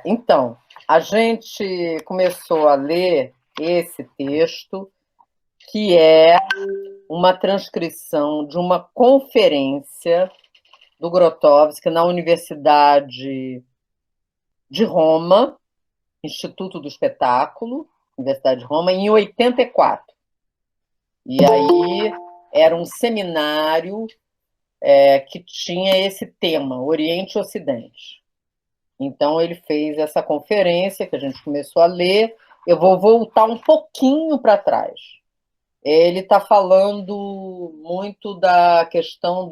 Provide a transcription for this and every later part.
Então, a gente começou a ler esse texto, que é uma transcrição de uma conferência do Grotowski na Universidade de Roma, Instituto do Espetáculo, Universidade de Roma, em 84. E aí era um seminário que tinha esse tema, Oriente e Ocidente. Então, ele fez essa conferência que a gente começou a ler. Eu vou voltar um pouquinho para trás. Ele está falando muito da questão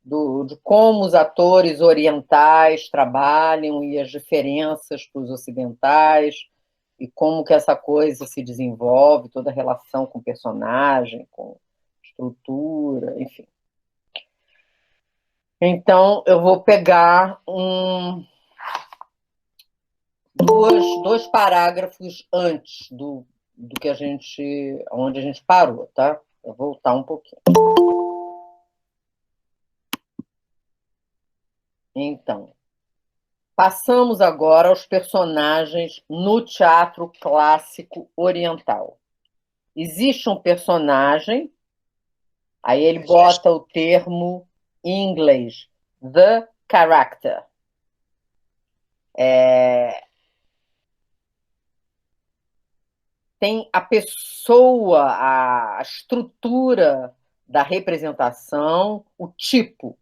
de como os atores orientais trabalham e as diferenças para os ocidentais, e como que essa coisa se desenvolve, toda a relação com personagem, com estrutura, enfim. Então, eu vou pegar dois parágrafos antes do que onde a gente parou, tá? Eu vou voltar um pouquinho. Então, passamos agora aos personagens no teatro clássico oriental. Existe um personagem, aí ele bota o termo em inglês, the character. Tem a pessoa, a estrutura da representação, o tipo.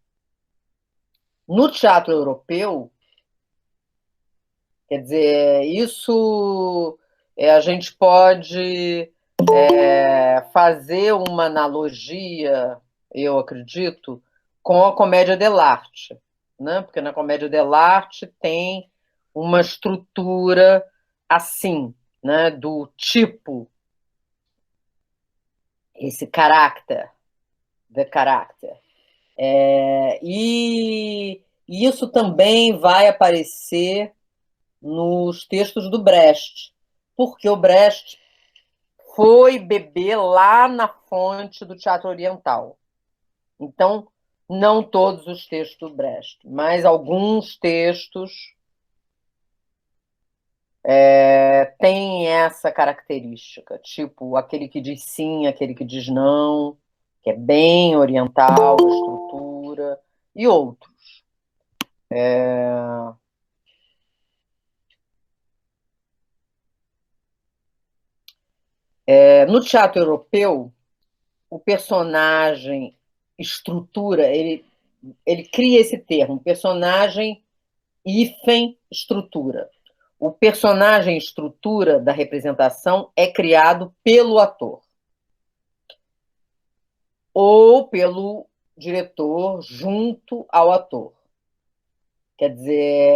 No teatro europeu, quer dizer, isso a gente pode fazer uma analogia, eu acredito, com a comédia dell'arte, né? Porque na comédia dell'arte tem uma estrutura assim, né? Do tipo, esse caráter, the character. E isso também vai aparecer nos textos do Brecht, porque o Brecht foi beber lá na fonte do teatro oriental. Então, não todos os textos do Brecht, mas alguns textos têm essa característica, tipo aquele que diz sim, aquele que diz não, que é bem oriental, a estrutura, e outros. No teatro europeu, o personagem estrutura, ele cria esse termo, personagem hífen estrutura. O personagem estrutura da representação é criado pelo ator ou pelo diretor junto ao ator. Quer dizer,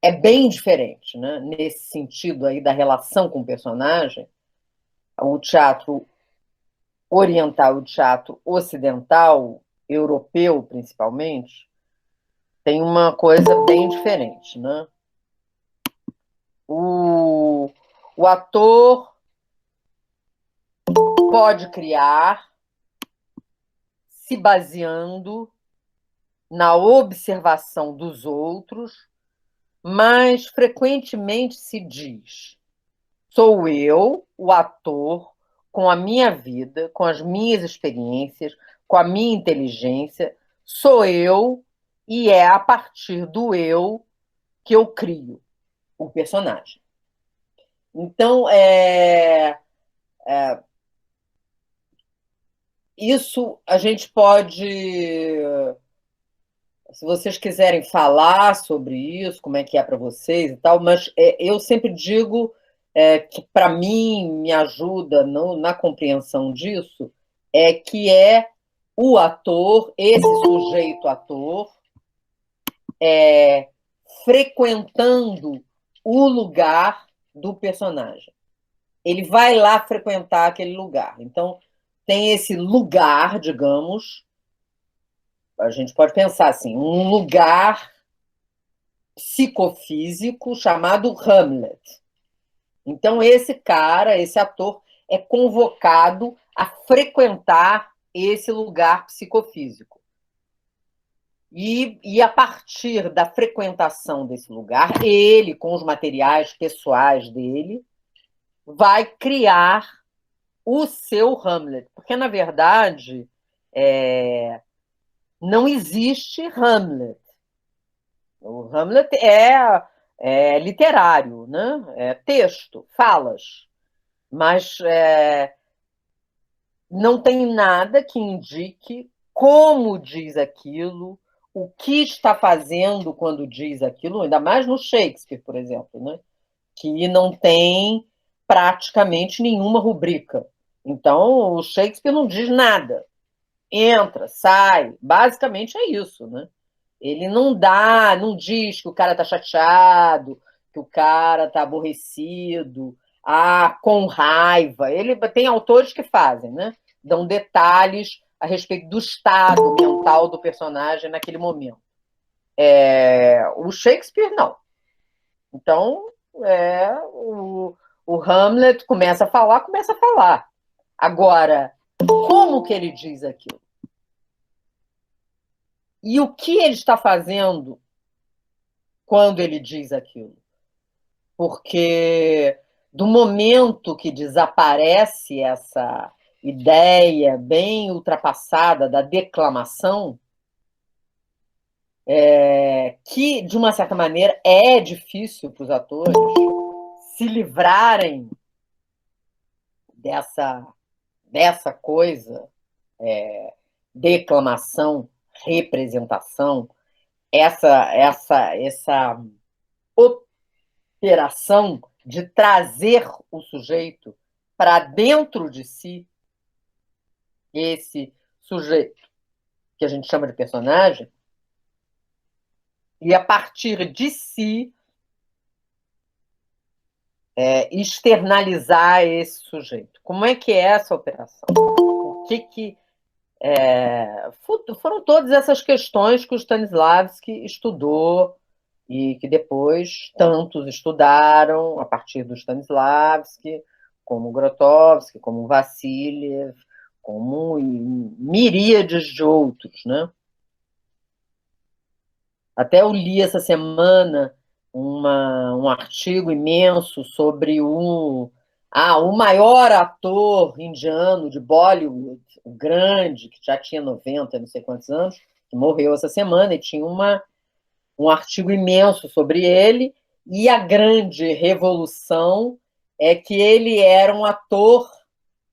é bem diferente, né? Nesse sentido aí da relação com o personagem. O teatro oriental e o teatro ocidental, europeu principalmente, tem uma coisa bem diferente, né? O ator pode criar se baseando na observação dos outros, mas frequentemente se diz: sou eu, o ator, com a minha vida, com as minhas experiências, com a minha inteligência, sou eu, e é a partir do eu que eu crio o personagem. Então, isso a gente pode, se vocês quiserem falar sobre isso, como é que é para vocês e tal, mas eu sempre digo que para mim me ajuda na compreensão disso que é o ator, esse sujeito ator, frequentando o lugar do personagem. Ele vai lá frequentar aquele lugar. Então, tem esse lugar, digamos, a gente pode pensar assim, um lugar psicofísico chamado Hamlet. Então, esse cara, esse ator, é convocado a frequentar esse lugar psicofísico. E a partir da frequentação desse lugar, ele, com os materiais pessoais dele, vai criar o seu Hamlet. Porque, na verdade, não existe Hamlet. O Hamlet é literário, né? É texto, falas. Mas não tem nada que indique como diz aquilo, o que está fazendo quando diz aquilo, ainda mais no Shakespeare, por exemplo, né? Que não tem praticamente nenhuma rubrica. Então, o Shakespeare não diz nada. Entra, sai, basicamente é isso, né? Ele não diz que o cara está chateado, que o cara está aborrecido, com raiva. Ele tem autores que fazem, né? Dão detalhes a respeito do estado mental do personagem naquele momento. O Shakespeare não. Então, o Hamlet começa a falar. Agora, como que ele diz aquilo? E o que ele está fazendo quando ele diz aquilo? Porque do momento que desaparece essa ideia bem ultrapassada da declamação, que, de uma certa maneira, é difícil para os atores se livrarem dessa coisa, declamação, representação, essa operação de trazer o sujeito para dentro de si, esse sujeito que a gente chama de personagem, e a partir de si externalizar esse sujeito. Como é que é essa operação? O que foram todas essas questões que o Stanislavski estudou e que depois tantos estudaram a partir do Stanislavski, como Grotowski, como Vassiliev, como miríades de outros, né? Até eu li essa semana um artigo imenso sobre o maior ator indiano de Bollywood, o grande, que já tinha 90, não sei quantos anos, que morreu essa semana, e tinha um artigo imenso sobre ele, e a grande revolução é que ele era um ator,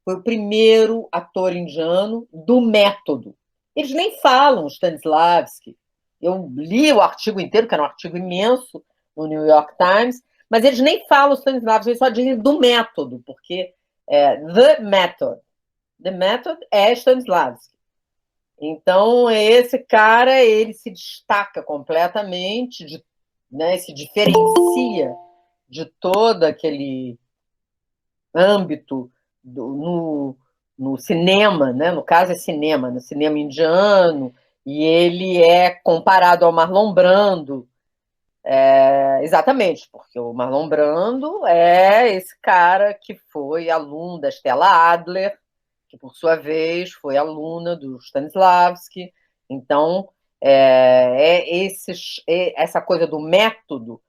foi o primeiro ator indiano do método. Eles nem falam Stanislavski. Eu li o artigo inteiro, que era um artigo imenso, no New York Times, mas eles nem falam Stanislavski, eles só dizem do método, porque the method. The method é Stanislavski. Então, esse cara, ele se destaca completamente, né, se diferencia de todo aquele âmbito no cinema, né? No caso é cinema, no cinema indiano, e ele é comparado ao Marlon Brando, exatamente, porque o Marlon Brando é esse cara que foi aluno da Stella Adler, que por sua vez foi aluna do Stanislavski. Então, essa coisa do método,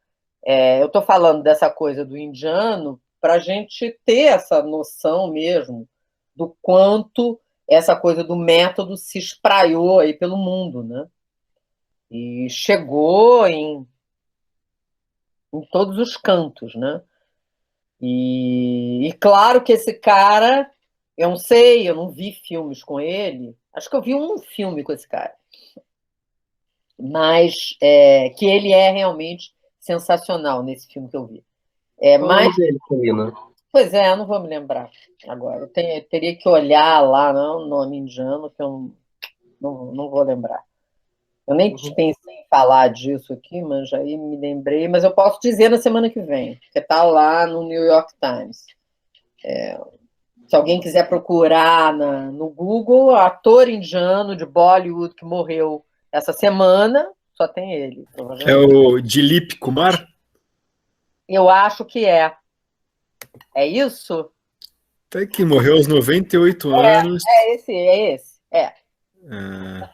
eu estou falando dessa coisa do indiano para a gente ter essa noção mesmo do quanto essa coisa do método se espraiou aí pelo mundo, né? E chegou em todos os cantos, né? E claro que esse cara, eu não sei, eu não vi filmes com ele, acho que eu vi um filme com esse cara, mas que ele é realmente sensacional nesse filme que eu vi. Qual é o nome dele, Celina? Pois é, eu não vou me lembrar agora. Eu teria que olhar lá, não, o nome indiano, que eu não vou lembrar. Eu nem pensei em falar disso aqui, mas aí me lembrei. Mas eu posso dizer na semana que vem, porque está lá no New York Times. Se alguém quiser procurar no Google, ator indiano de Bollywood que morreu essa semana, só tem ele, É provavelmente. o Dilip Kumar? Eu acho que é. É isso? Até que morreu aos 98 anos. É esse. Ah,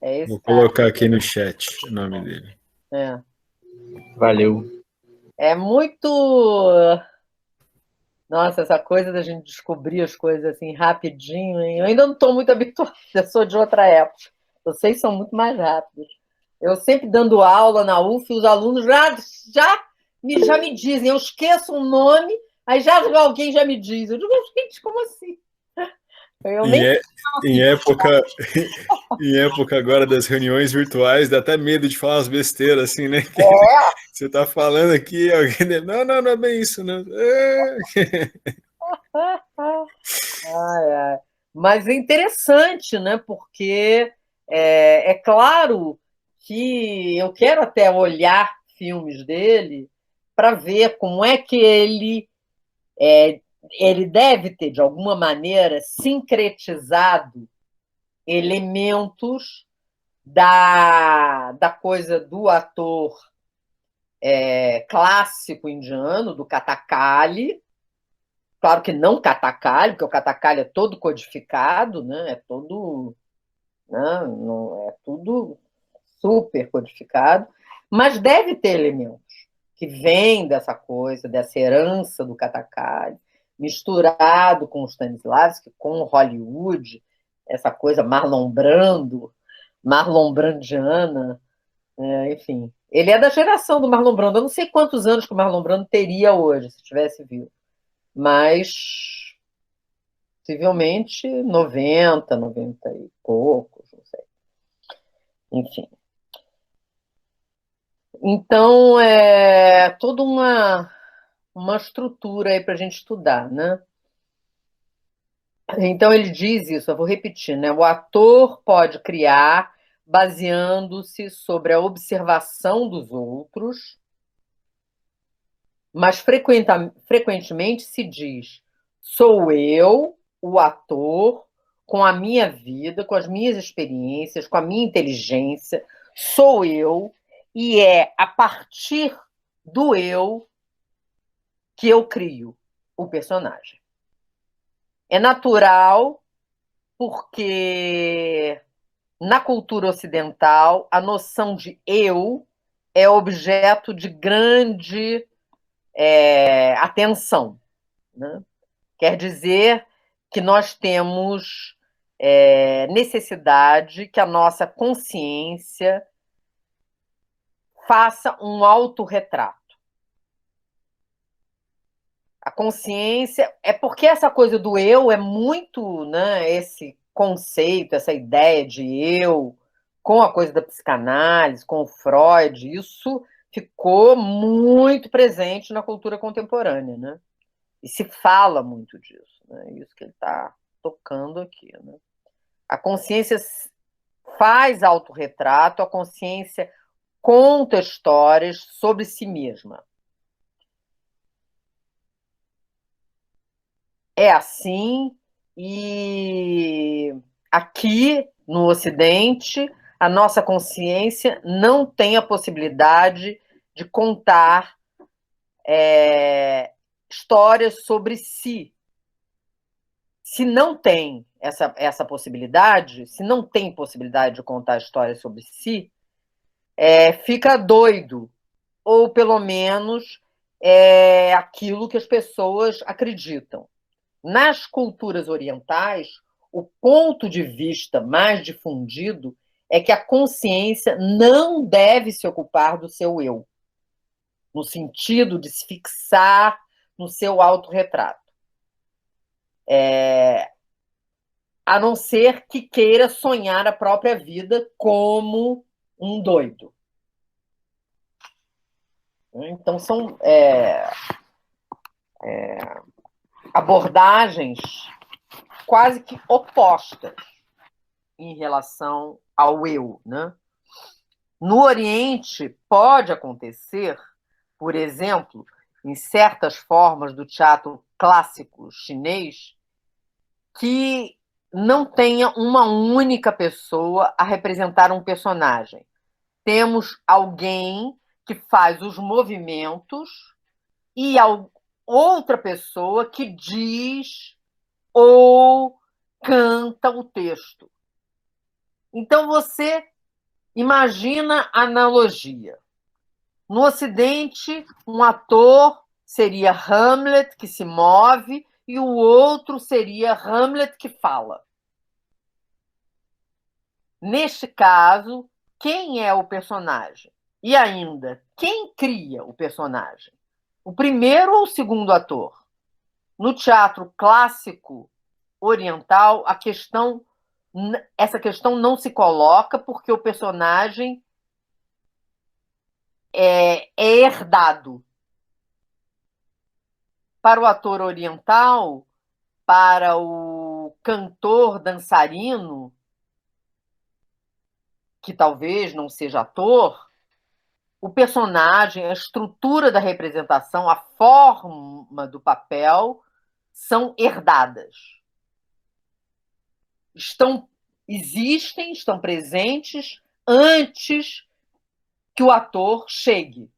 É esse Vou cara. colocar aqui no chat o nome dele. É. Valeu. É muito. Nossa, essa coisa da gente descobrir as coisas assim rapidinho, hein? Eu ainda não estou muito habituada, eu sou de outra época. Vocês são muito mais rápidos. Eu sempre dando aula na UF, os alunos já me dizem, eu esqueço um nome, aí já alguém já me diz. Eu digo, gente, como assim? Eu Em, nem é- em época, em época agora das reuniões virtuais, dá até medo de falar umas besteiras assim, né? Que você tá falando aqui, alguém. Não é bem isso, não. Ai, ai. Mas é interessante, né? Porque é claro que eu quero até olhar filmes dele para ver como é que ele deve ter, de alguma maneira, sincretizado elementos da coisa do ator clássico indiano, do Kathakali. Claro que não Kathakali, porque o Kathakali é todo codificado, né? É todo, né? Não, é tudo super codificado, mas deve ter elementos que vêm dessa coisa, dessa herança do Kathakali, misturado com o Stanislavski, com o Hollywood, essa coisa Marlon Brandiana, enfim. Ele é da geração do Marlon Brando. Eu não sei quantos anos que o Marlon Brando teria hoje, se tivesse vivo, mas possivelmente 90, 90 e poucos, não sei. Enfim. Então, é toda uma estrutura aí para a gente estudar, né? Então, ele diz isso, eu vou repetir, né? O ator pode criar baseando-se sobre a observação dos outros, mas frequentemente se diz: sou eu, o ator, com a minha vida, com as minhas experiências, com a minha inteligência, sou eu, e é a partir do eu que eu crio o personagem. É natural porque na cultura ocidental a noção de eu é objeto de grande atenção, né? Quer dizer que nós temos necessidade que a nossa consciência faça um autorretrato. A consciência é porque essa coisa do eu é muito, né, esse conceito, essa ideia de eu, com a coisa da psicanálise, com o Freud, isso ficou muito presente na cultura contemporânea, né? E se fala muito disso, né? Isso que ele está tocando aqui, né? A consciência faz autorretrato, a consciência conta histórias sobre si mesma. É assim, e aqui no Ocidente, a nossa consciência não tem a possibilidade de contar histórias sobre si. Se não tem essa possibilidade, se não tem possibilidade de contar histórias sobre si, fica doido, ou pelo menos é aquilo que as pessoas acreditam. Nas culturas orientais, o ponto de vista mais difundido é que a consciência não deve se ocupar do seu eu, no sentido de se fixar no seu autorretrato. A não ser que queira sonhar a própria vida como um doido. Então, são abordagens quase que opostas em relação ao eu, né? No Oriente, pode acontecer, por exemplo, em certas formas do teatro clássico chinês, que não tenha uma única pessoa a representar um personagem. Temos alguém que faz os movimentos e outra pessoa que diz ou canta o texto. Então você Imagina a analogia. No Ocidente, um ator seria Hamlet, que se move, e o outro seria Hamlet, que fala. Neste caso, quem é o personagem? E ainda, quem cria o personagem? O primeiro ou o segundo ator? No teatro clássico oriental, essa questão não se coloca porque o personagem é herdado. Para o ator oriental, para o cantor dançarino, que talvez não seja ator, o personagem, a estrutura da representação, a forma do papel são herdadas. Existem, estão presentes antes que o ator chegue.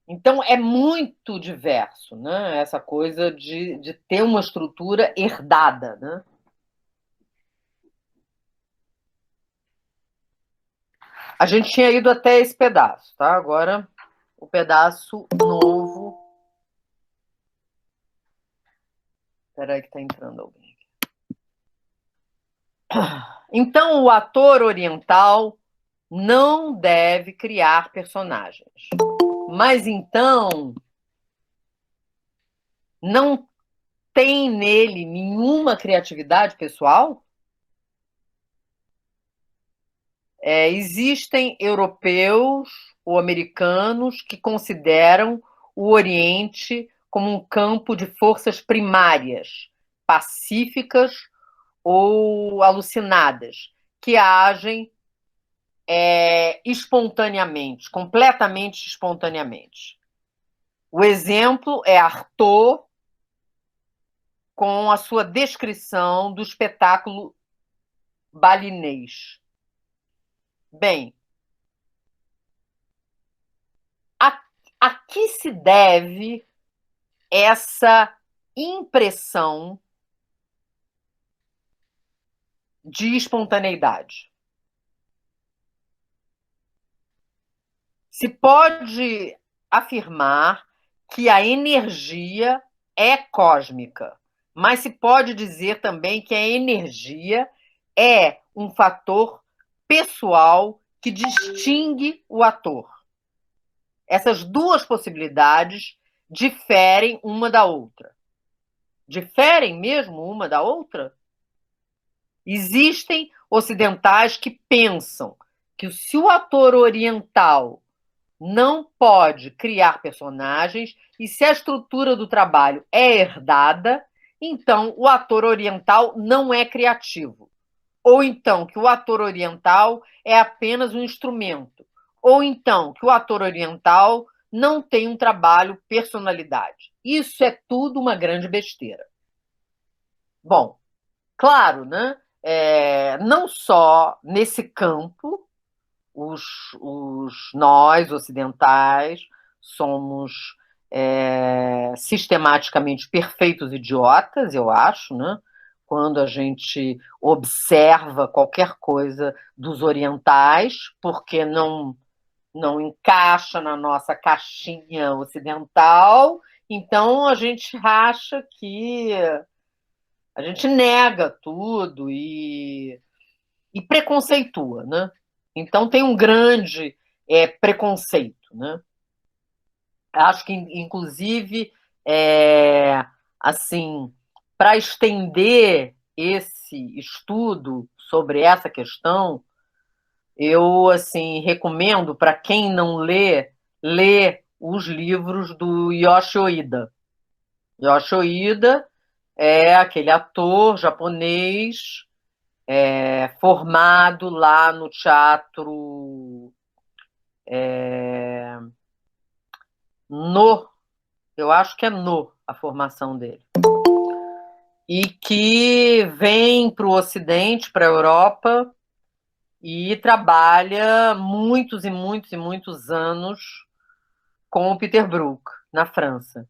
Então, é muito diverso, né? Essa coisa de ter uma estrutura herdada, né? A gente tinha ido até esse pedaço, tá? Agora, o pedaço novo. Espera aí que está entrando alguém. Então, o ator oriental não deve criar personagens. Mas então, não tem nele nenhuma criatividade pessoal? Existem europeus ou americanos que consideram o Oriente como um campo de forças primárias, pacíficas ou alucinadas, que agem espontaneamente, completamente espontaneamente. O exemplo é Artaud com a sua descrição do espetáculo balinês. Bem, a que se deve essa impressão de espontaneidade? Se pode afirmar que a energia é cósmica, mas se pode dizer também que a energia é um fator pessoal que distingue o ator. Essas duas possibilidades diferem uma da outra. Diferem mesmo uma da outra? Existem ocidentais que pensam que se o ator oriental não pode criar personagens e se a estrutura do trabalho é herdada, então o ator oriental não é criativo. Ou então que o ator oriental é apenas um instrumento. Ou então que o ator oriental não tem um trabalho personalidade. Isso é tudo uma grande besteira. Bom, claro, né? Não só nesse campo, nós, ocidentais, somos sistematicamente perfeitos idiotas, eu acho, né? Quando a gente observa qualquer coisa dos orientais, porque não encaixa na nossa caixinha ocidental, então a gente acha que a gente nega tudo e preconceitua, né? Então tem um grande preconceito, né? Acho que, inclusive, assim, para estender esse estudo sobre essa questão, eu assim recomendo para quem não ler os livros do Yoshi Oida. Yoshi Oida é aquele ator japonês formado lá no teatro eu acho que é a formação dele. E que vem para o Ocidente, para a Europa, e trabalha muitos e muitos e muitos anos com o Peter Brook, na França.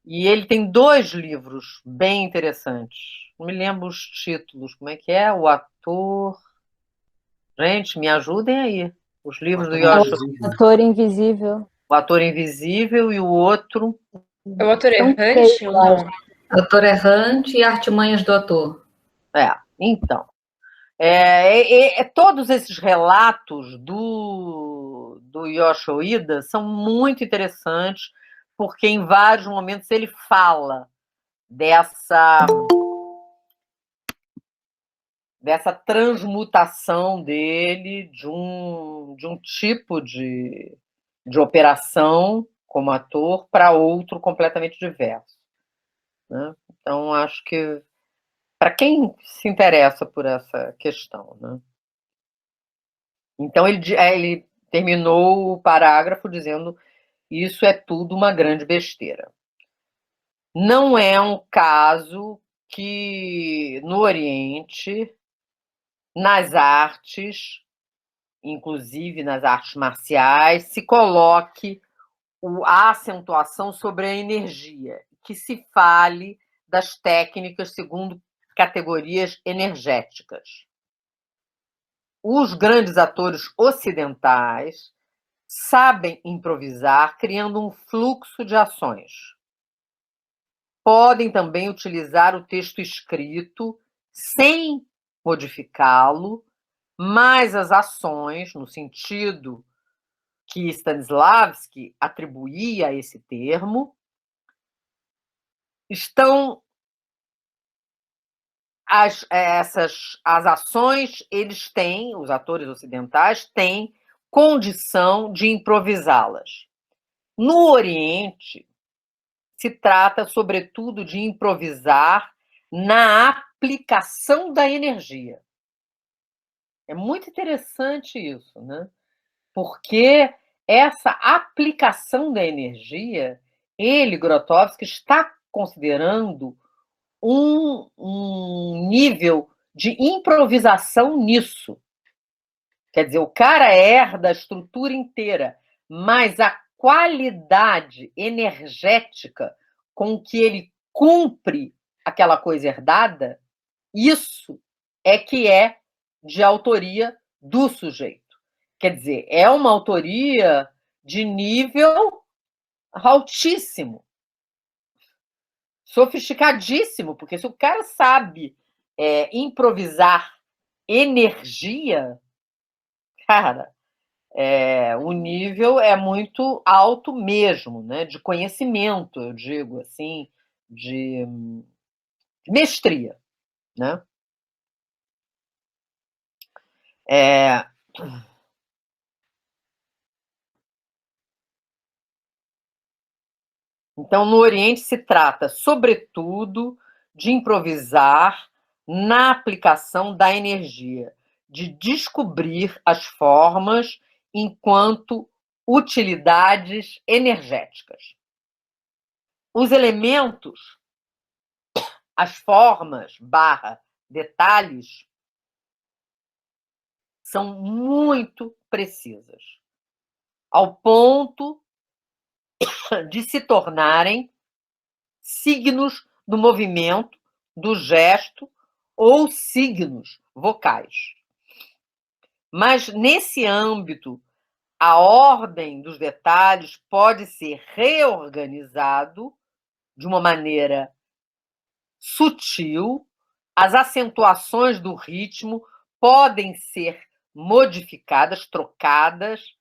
E ele tem 2 livros bem interessantes. Não me lembro os títulos. Como é que é? O ator... Gente, me ajudem aí. Os livros do Ator Yoshio. Invisível. Ator Invisível. O Ator Invisível e o outro. É o Ator São Errante três, ou eu acho. não? Ator Errante e Artimanhas do Ator. Então. Todos esses relatos do Yoshio Ida são muito interessantes, porque em vários momentos ele fala dessa transmutação dele de um tipo de operação como ator para outro completamente diverso, né? Então, acho que para quem se interessa por essa questão, né? Então, ele terminou o parágrafo dizendo: isso é tudo uma grande besteira. Não é um caso que no Oriente, nas artes, inclusive nas artes marciais, se coloque a acentuação sobre a energia, que se fale das técnicas segundo categorias energéticas. Os grandes atores ocidentais sabem improvisar, criando um fluxo de ações. Podem também utilizar o texto escrito sem modificá-lo, mas as ações, no sentido que Stanislavski atribuía a esse termo, estão as ações, eles têm, os atores ocidentais têm condição de improvisá-las. No Oriente, se trata, sobretudo, de improvisar na aplicação da energia. É muito interessante isso, né? Porque essa aplicação da energia, ele, Grotowski, está considerando um nível de improvisação nisso. Quer dizer, o cara herda a estrutura inteira, mas a qualidade energética com que ele cumpre aquela coisa herdada, isso é que é de autoria do sujeito. Quer dizer, é uma autoria de nível altíssimo, sofisticadíssimo, porque se o cara sabe improvisar energia, cara, o nível é muito alto mesmo, né? De conhecimento, eu digo assim, de mestria, né? Então, no Oriente se trata, sobretudo, de improvisar na aplicação da energia, de descobrir as formas enquanto utilidades energéticas. Os elementos, as formas, detalhes, são muito precisas, ao ponto de se tornarem signos do movimento, do gesto ou signos vocais. Mas, nesse âmbito, a ordem dos detalhes pode ser reorganizado de uma maneira sutil, as acentuações do ritmo podem ser modificadas, trocadas,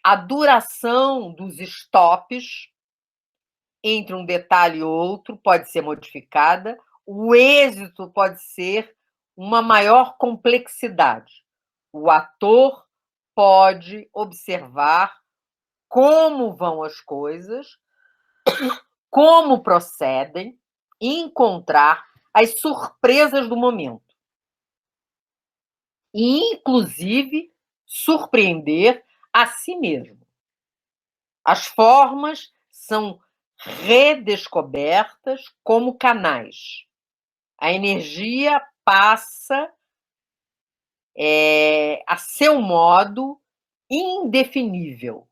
a duração dos stops entre um detalhe e outro pode ser modificada, o êxito pode ser uma maior complexidade. O ator pode observar como vão as coisas, como procedem, e encontrar as surpresas do momento. E, inclusive, surpreender a si mesmo. As formas são redescobertas como canais. A energia passa a seu modo indefinível.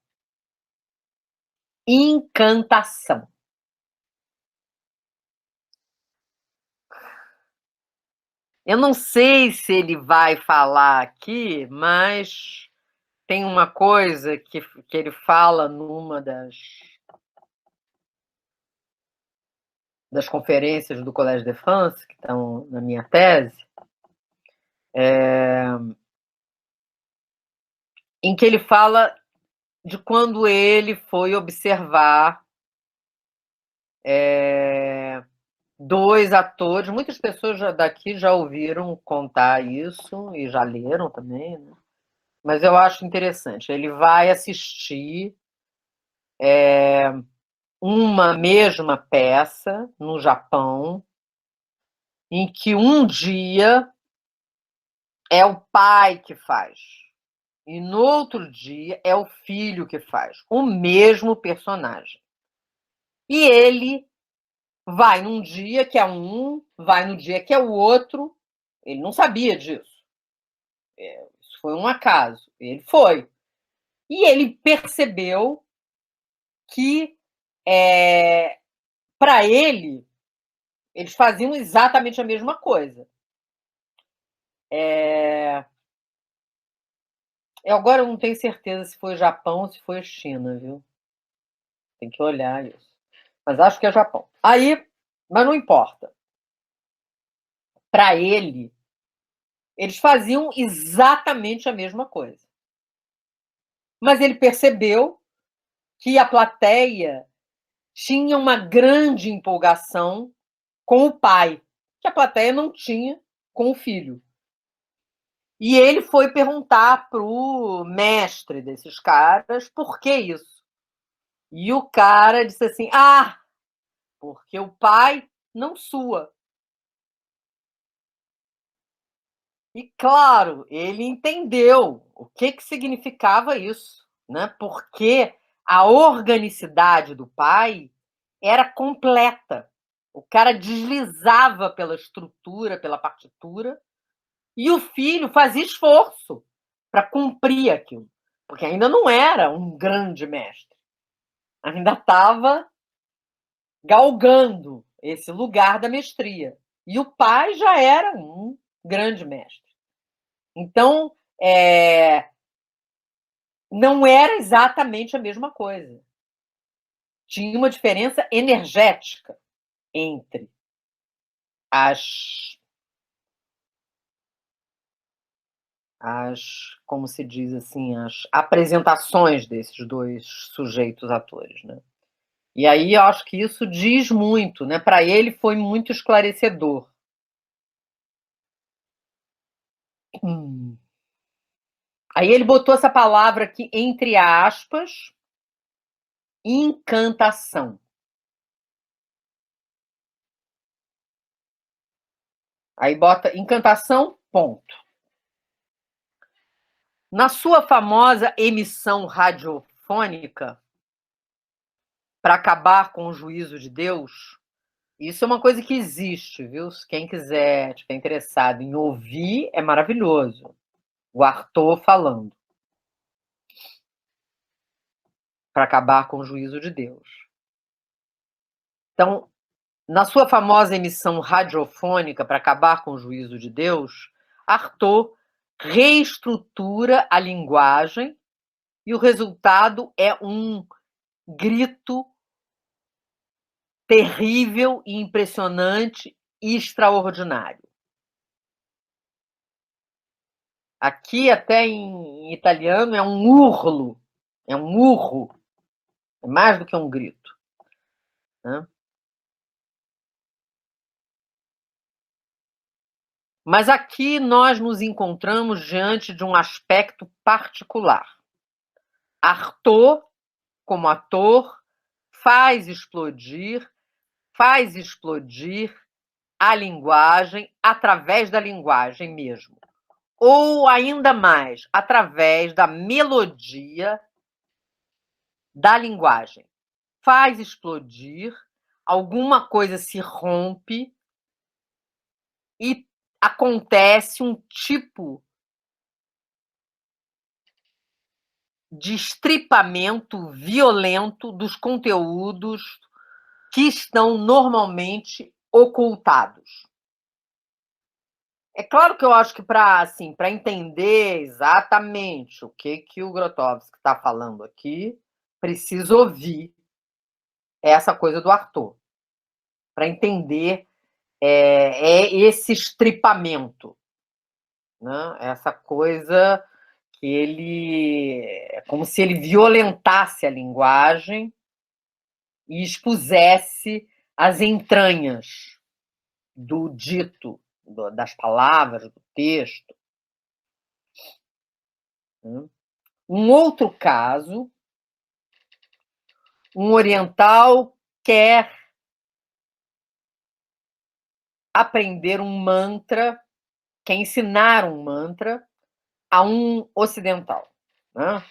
Eu não sei se ele vai falar aqui, mas tem uma coisa que ele fala numa das conferências do Collège de France, que estão na minha tese, em que ele fala de quando ele foi observar dois atores. Muitas pessoas daqui já ouviram contar isso e já leram também, né? Mas eu acho interessante. Ele vai assistir uma mesma peça no Japão, em que um dia é o pai que faz e no outro dia é o filho que faz o mesmo personagem. E ele vai num dia que é um, vai no dia que é o outro. Ele não sabia disso. Isso foi um acaso. Ele foi. E ele percebeu que, para ele, eles faziam exatamente a mesma coisa. Agora eu não tenho certeza se foi Japão ou se foi China, viu? Tem que olhar isso. Mas acho que é Japão. Aí, mas não importa. Para ele, eles faziam exatamente a mesma coisa. Mas ele percebeu que a plateia tinha uma grande empolgação com o pai, que a plateia não tinha com o filho. E ele foi perguntar para o mestre desses caras por que isso. E o cara disse assim: porque o pai não sua. E, claro, ele entendeu o que significava isso, né? Porque a organicidade do pai era completa. O cara deslizava pela estrutura, pela partitura, e o filho fazia esforço para cumprir aquilo, porque ainda não era um grande mestre, ainda estava galgando esse lugar da mestria. E o pai já era um grande mestre. Então, não era exatamente a mesma coisa. Tinha uma diferença energética entre como se diz assim, as apresentações desses dois sujeitos atores, né? E aí eu acho que isso diz muito, né? Para ele foi muito esclarecedor. Aí ele botou essa palavra aqui entre aspas, encantação. Aí bota encantação, ponto. Na sua famosa emissão radiofônica, para acabar com o juízo de Deus, isso é uma coisa que existe, viu? Quem quiser, estiver interessado em ouvir, é maravilhoso. O Arthur falando. Para acabar com o juízo de Deus. Então, na sua famosa emissão radiofônica para acabar com o juízo de Deus, Arthur reestrutura a linguagem e o resultado é um grito terrível e impressionante e extraordinário. Aqui, até em italiano, é um urlo, é um urro, é mais do que um grito, né? Mas aqui nós nos encontramos diante de um aspecto particular. Arthur, como ator, faz explodir a linguagem através da linguagem mesmo. Ou ainda mais, através da melodia da linguagem. Faz explodir, alguma coisa se rompe e acontece um tipo de estripamento violento dos conteúdos que estão normalmente ocultados. É claro que eu acho que para entender exatamente o que o Grotowski está falando aqui, preciso ouvir essa coisa do Arthur, para entender esse estripamento, né? Essa coisa que ele... É como se ele violentasse a linguagem e expusesse as entranhas do dito, das palavras, do texto. Um outro caso, um oriental quer aprender um mantra, quer ensinar um mantra a um ocidental, né?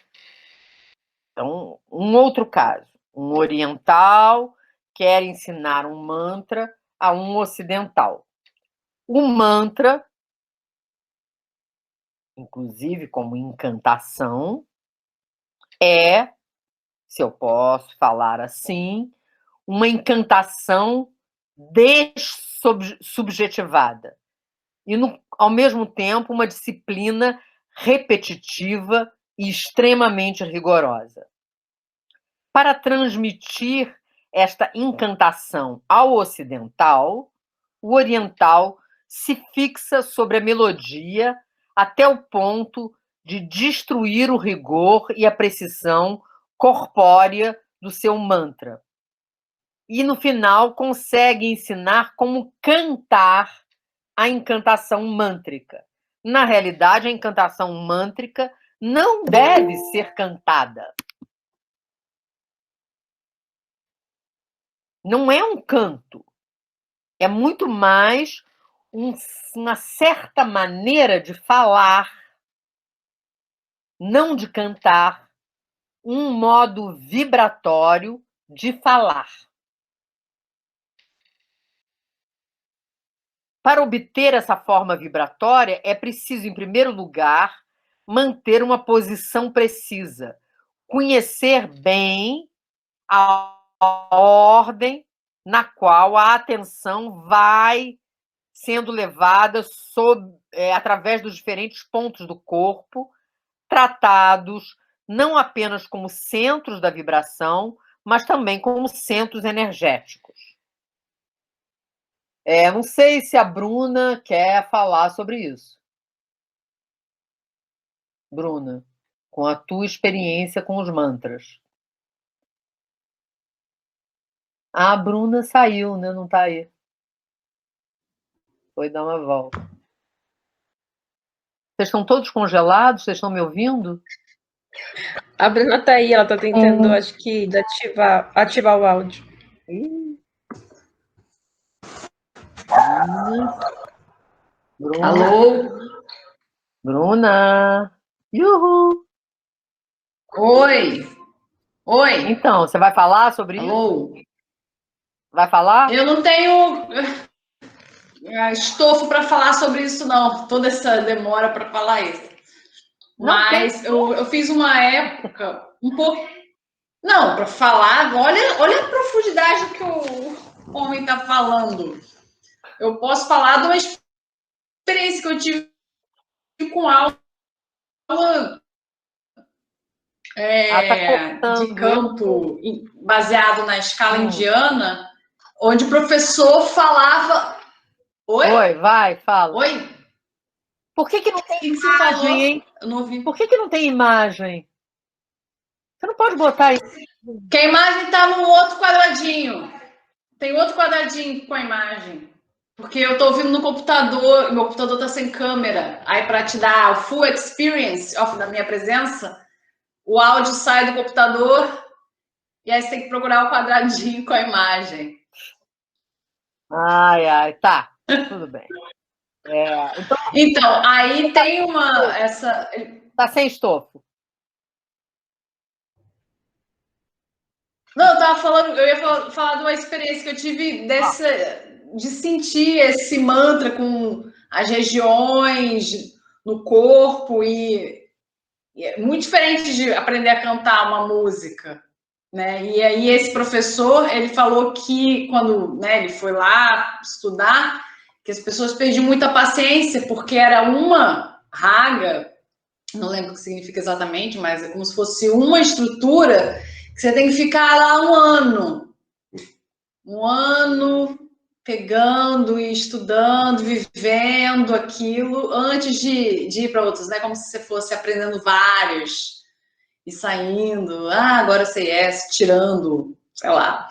Então, um outro caso, um oriental quer ensinar um mantra a um ocidental. O mantra, inclusive como encantação, é, se eu posso falar assim, uma encantação dessubjetivada e, ao mesmo tempo, uma disciplina repetitiva e extremamente rigorosa. Para transmitir esta encantação ao ocidental, o oriental se fixa sobre a melodia até o ponto de destruir o rigor e a precisão corpórea do seu mantra. E, no final, consegue ensinar como cantar a encantação mântrica. Na realidade, a encantação mântrica não deve ser cantada. Não é um canto. É muito mais uma certa maneira de falar, não de cantar, um modo vibratório de falar. Para obter essa forma vibratória, é preciso, em primeiro lugar, manter uma posição precisa, conhecer bem a ordem na qual a atenção vai sendo levada através dos diferentes pontos do corpo, tratados não apenas como centros da vibração, mas também como centros energéticos. Não sei se a Bruna quer falar sobre isso. Bruna, com a tua experiência com os mantras. A Bruna saiu, né? Não está aí. Foi dar uma volta. Vocês estão todos congelados? Vocês estão me ouvindo? A Bruna está aí, ela está tentando, acho que, ativar o áudio. Bruna. Alô? Bruna! Uhul! Oi! Oi! Então, você vai falar sobre Alô? isso? Vai falar? Eu não tenho estofo para falar sobre isso, não. Toda essa demora para falar isso. Mas eu fiz uma época um pouco... Não, para falar... Olha a profundidade que o homem está falando. Eu posso falar de uma experiência que eu tive com aula de canto baseado na escala indiana, onde o professor falava... Oi, vai, fala. Oi? Por que não tem imagem, hein? Eu não ouvi. Por que não tem imagem? Você não pode botar isso. Que a imagem está no outro quadradinho. Tem outro quadradinho com a imagem. Porque eu estou ouvindo no computador, meu computador está sem câmera. Aí, para te dar o full experience da minha presença, o áudio sai do computador e aí você tem que procurar o quadradinho com a imagem. Ai, tá. Tudo bem. Então, aí tem Tá sem estofo. Não, eu ia falar de uma experiência que eu tive de sentir esse mantra com as regiões no corpo e é muito diferente de aprender a cantar uma música, né? E aí esse professor, ele falou que quando, né, ele foi lá estudar, que as pessoas perdiam muita paciência, porque era uma raga, não lembro o que significa exatamente, mas é como se fosse uma estrutura que você tem que ficar lá um ano pegando e estudando, vivendo aquilo, antes de ir para outros, né? Como se você fosse aprendendo vários e saindo. Ah, agora eu sei essa, tirando, sei lá,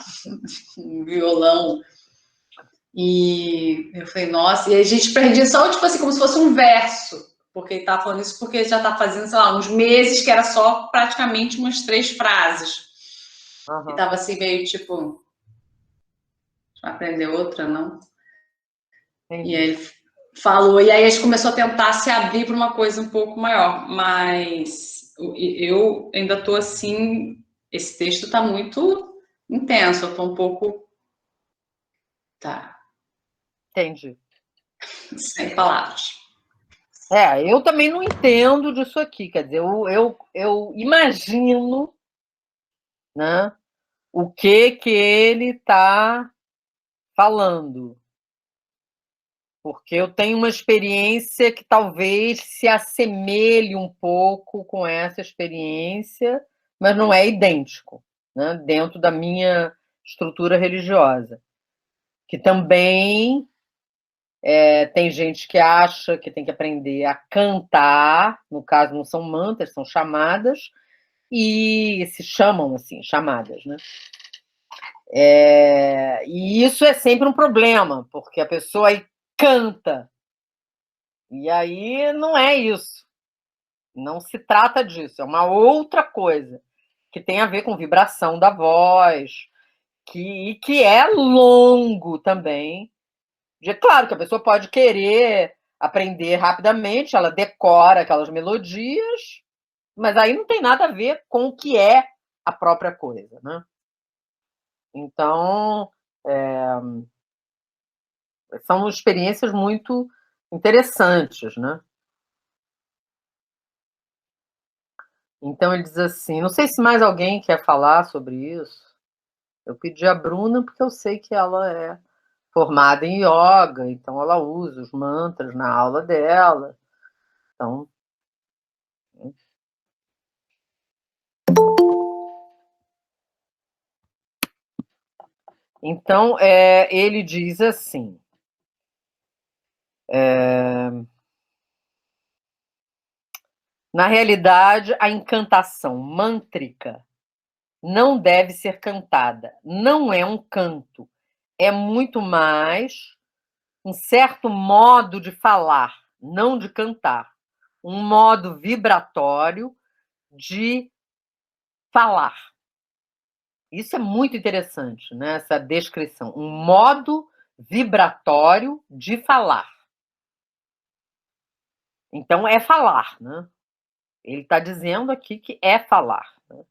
um violão. E eu falei, nossa, e a gente perdia só, tipo assim, como se fosse um verso, porque ele tava falando isso porque ele já tá fazendo, sei lá, uns meses que era só praticamente umas 3 frases. E tava assim, meio tipo, aprender outra, não? Entendi. E aí ele falou, e aí a gente começou a tentar se abrir para uma coisa um pouco maior, mas eu ainda tô assim, esse texto tá muito intenso, eu tô um pouco, tá, Entendi. sem palavras. Eu também não entendo disso aqui, quer dizer, eu imagino, né, o que ele está falando, porque eu tenho uma experiência que talvez se assemelhe um pouco com essa experiência, mas não é idêntico, né, dentro da minha estrutura religiosa, que também tem gente que acha que tem que aprender a cantar, no caso não são mantras, são chamadas, e se chamam assim, chamadas, né? E isso é sempre um problema, porque a pessoa aí canta, e aí não é isso, não se trata disso, é uma outra coisa, que tem a ver com vibração da voz, que é longo também. Claro que a pessoa pode querer aprender rapidamente, ela decora aquelas melodias, mas aí não tem nada a ver com o que é a própria coisa, né? Então, são experiências muito interessantes, né? Então ele diz assim, não sei se mais alguém quer falar sobre isso. Eu pedi a Bruna porque eu sei que ela é formada em yoga, então ela usa os mantras na aula dela. Então, ele diz assim, na realidade, a encantação mântrica não deve ser cantada, não é um canto, é muito mais um certo modo de falar, não de cantar, um modo vibratório de falar. Isso é muito interessante, né? Essa descrição, um modo vibratório de falar. Então, é falar, né? Ele está dizendo aqui que é falar. Né?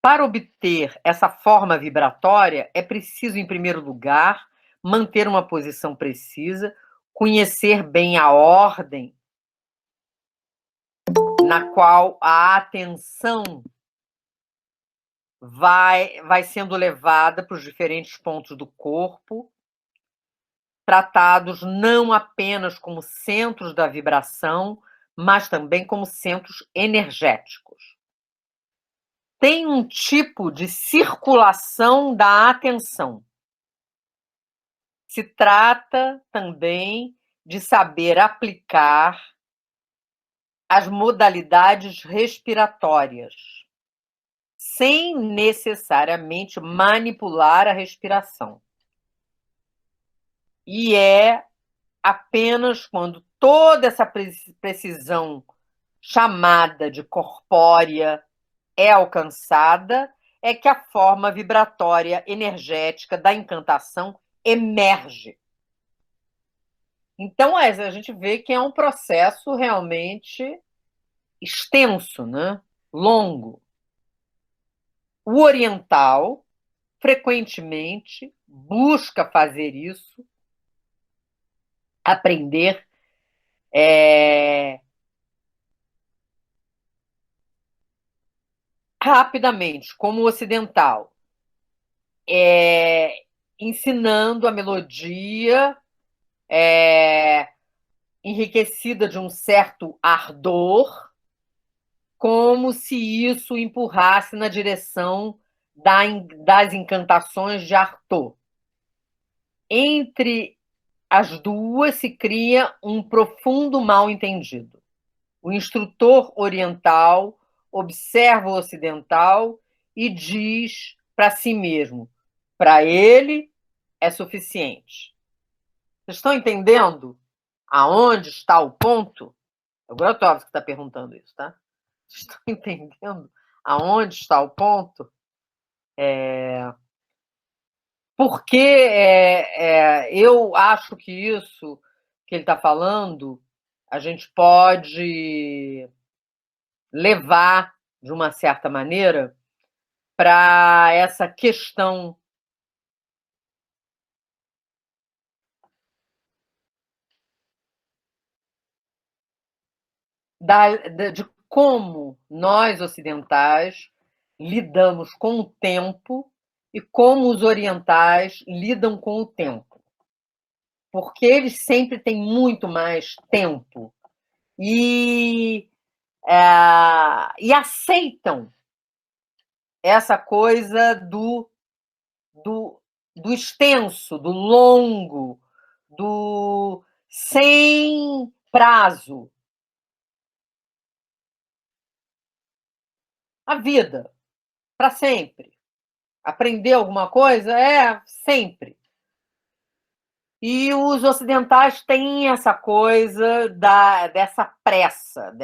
Para obter essa forma vibratória, é preciso, em primeiro lugar, manter uma posição precisa, conhecer bem a ordem na qual a atenção vai sendo levada para os diferentes pontos do corpo, tratados não apenas como centros da vibração, mas também como centros energéticos. Tem um tipo de circulação da atenção. Se trata também de saber aplicar as modalidades respiratórias, sem necessariamente manipular a respiração. E é apenas quando toda essa precisão chamada de corpórea é alcançada, é que a forma vibratória energética da encantação emerge. Então, a gente vê que é um processo realmente extenso, né? Longo. O oriental, frequentemente, busca fazer isso, aprender rapidamente, como o ocidental. ensinando a melodia, enriquecida de um certo ardor, como se isso empurrasse na direção das encantações de Artaud. Entre as duas se cria um profundo mal-entendido. O instrutor oriental observa o ocidental e diz para si mesmo: para ele é suficiente. Vocês estão entendendo aonde está o ponto? É o Grotowski que está perguntando isso, tá? Vocês estão entendendo aonde está o ponto? Porque eu acho que isso que ele está falando, a gente pode levar, de uma certa maneira, para essa questão de como nós, ocidentais, lidamos com o tempo e como os orientais lidam com o tempo. Porque eles sempre têm muito mais tempo e aceitam essa coisa do extenso, do longo, do sem prazo. A vida, para sempre. Aprender alguma coisa sempre. E os ocidentais têm essa coisa dessa pressa,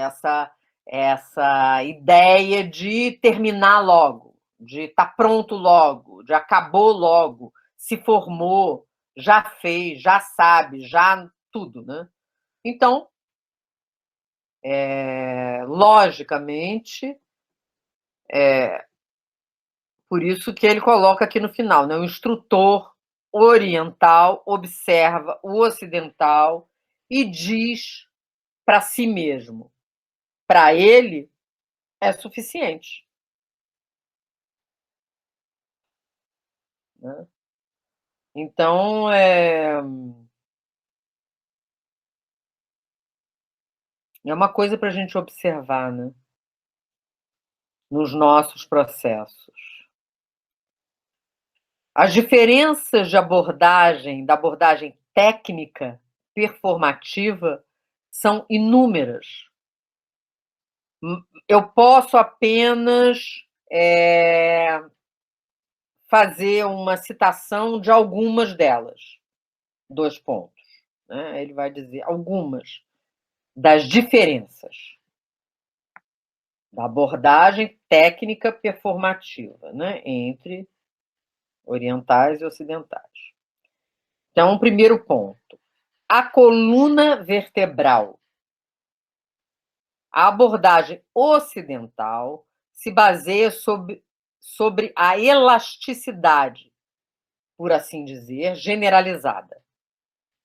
essa ideia de terminar logo, de estar pronto logo, de acabou logo, se formou, já fez, já sabe, já tudo, né? Então, logicamente, por isso que ele coloca aqui no final, né? O instrutor oriental observa o ocidental e diz para si mesmo: para ele é suficiente. Né? Então, é uma coisa para a gente observar, né? Nos nossos processos. As diferenças da abordagem técnica, performativa, são inúmeras. Eu posso apenas fazer uma citação de algumas delas. 2 pontos. Né? Ele vai dizer algumas das diferenças da abordagem técnica performativa, né? Entre orientais e ocidentais. Então, o primeiro ponto. A coluna vertebral. A abordagem ocidental se baseia sobre a elasticidade, por assim dizer, generalizada.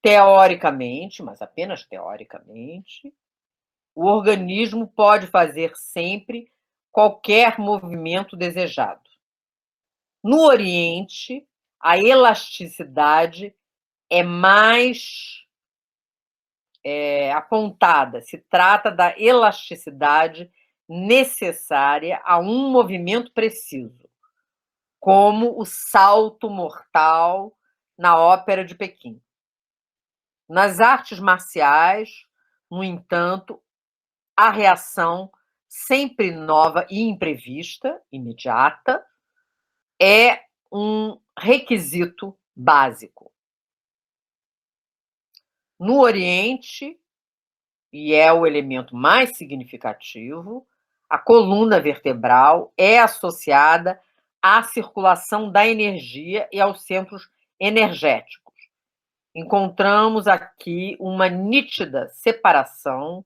Teoricamente, mas apenas teoricamente, o organismo pode fazer sempre qualquer movimento desejado. No Oriente, a elasticidade é mais apontada. Se trata da elasticidade necessária a um movimento preciso, como o salto mortal na Ópera de Pequim. Nas artes marciais, no entanto, a reação sempre nova e imprevista, imediata, é um requisito básico. No Oriente, e é o elemento mais significativo, a coluna vertebral é associada à circulação da energia e aos centros energéticos. Encontramos aqui uma nítida separação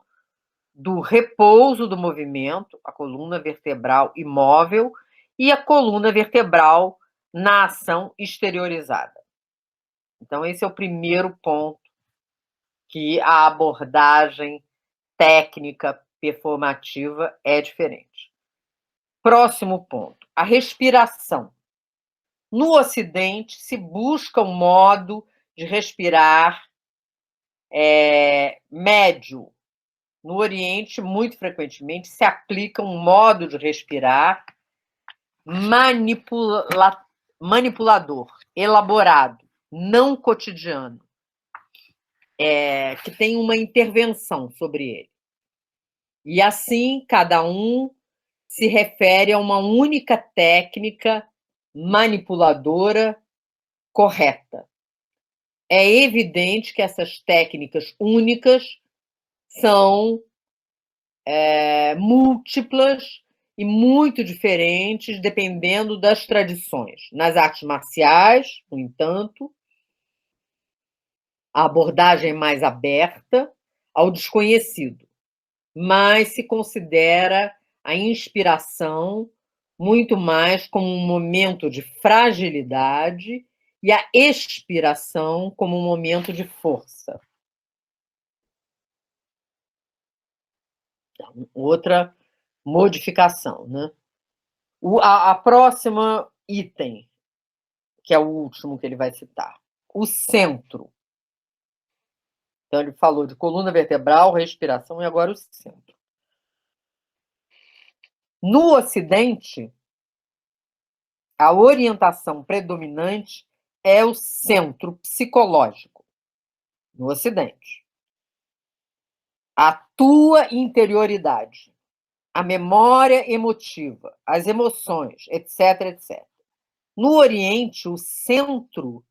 do repouso do movimento, a coluna vertebral imóvel, e a coluna vertebral na ação exteriorizada. Então, esse é o primeiro ponto que a abordagem técnica performativa é diferente. Próximo ponto, a respiração. No Ocidente, se busca um modo de respirar médio. No Oriente, muito frequentemente, se aplica um modo de respirar manipulador, elaborado, não cotidiano, que tem uma intervenção sobre ele. E assim, cada um se refere a uma única técnica manipuladora correta. É evidente que essas técnicas únicas são múltiplas e muito diferentes, dependendo das tradições. Nas artes marciais, no entanto, a abordagem é mais aberta ao desconhecido, mas se considera a inspiração muito mais como um momento de fragilidade e a expiração como um momento de força. Então, outra modificação, né? A próxima item, que é o último que ele vai citar, o centro. Então, ele falou de coluna vertebral, respiração e agora o centro. No Ocidente, a orientação predominante é o centro psicológico. No Ocidente. A tua interioridade, a memória emotiva, as emoções, etc, etc. No Oriente, o centro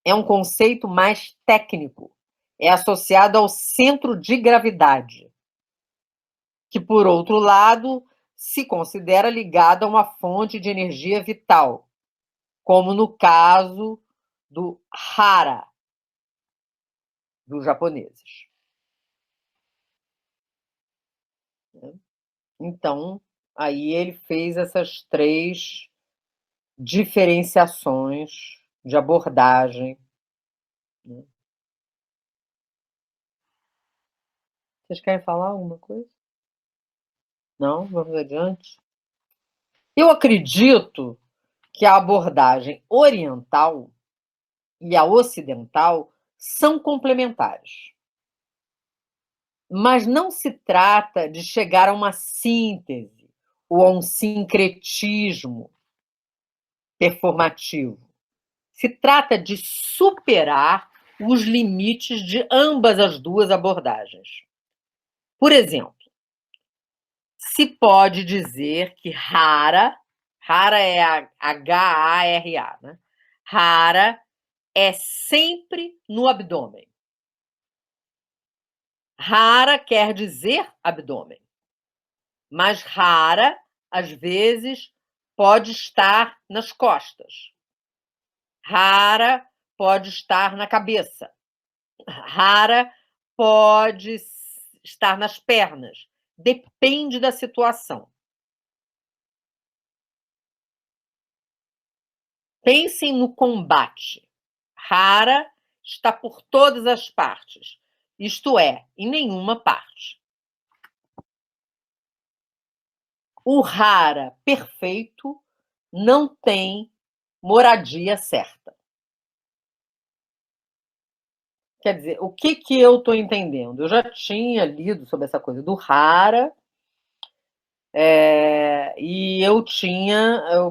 é um conceito mais técnico. É associado ao centro de gravidade, que, por outro lado, se considera ligado a uma fonte de energia vital, como no caso do hara, dos japoneses. Então, aí ele fez essas 3 diferenciações de abordagem. Vocês querem falar alguma coisa? Não? Vamos adiante? Eu acredito que a abordagem oriental e a ocidental são complementares. Mas não se trata de chegar a uma síntese ou a um sincretismo performativo. Se trata de superar os limites de ambas as duas abordagens. Por exemplo, se pode dizer que hara é H-A-R-A, né? Hara é sempre no abdômen. Hara quer dizer abdômen, mas hara, às vezes, pode estar nas costas. Hara pode estar na cabeça. Hara pode estar nas pernas. Depende da situação. Pensem no combate. Hara está por todas as partes, isto é, em nenhuma parte. O hara perfeito não tem moradia certa. Quer dizer, o que eu estou entendendo? Eu já tinha lido sobre essa coisa do hara, e o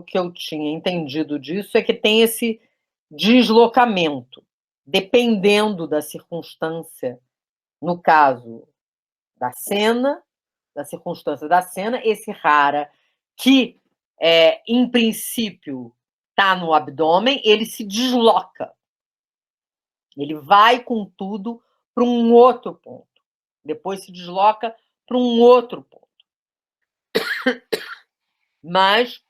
que eu tinha entendido disso é que tem esse deslocamento, dependendo da circunstância, no caso da cena, da circunstância da cena, esse hara, que em princípio está no abdômen, ele se desloca. Ele vai com tudo para um outro ponto. Depois se desloca para um outro ponto. Mas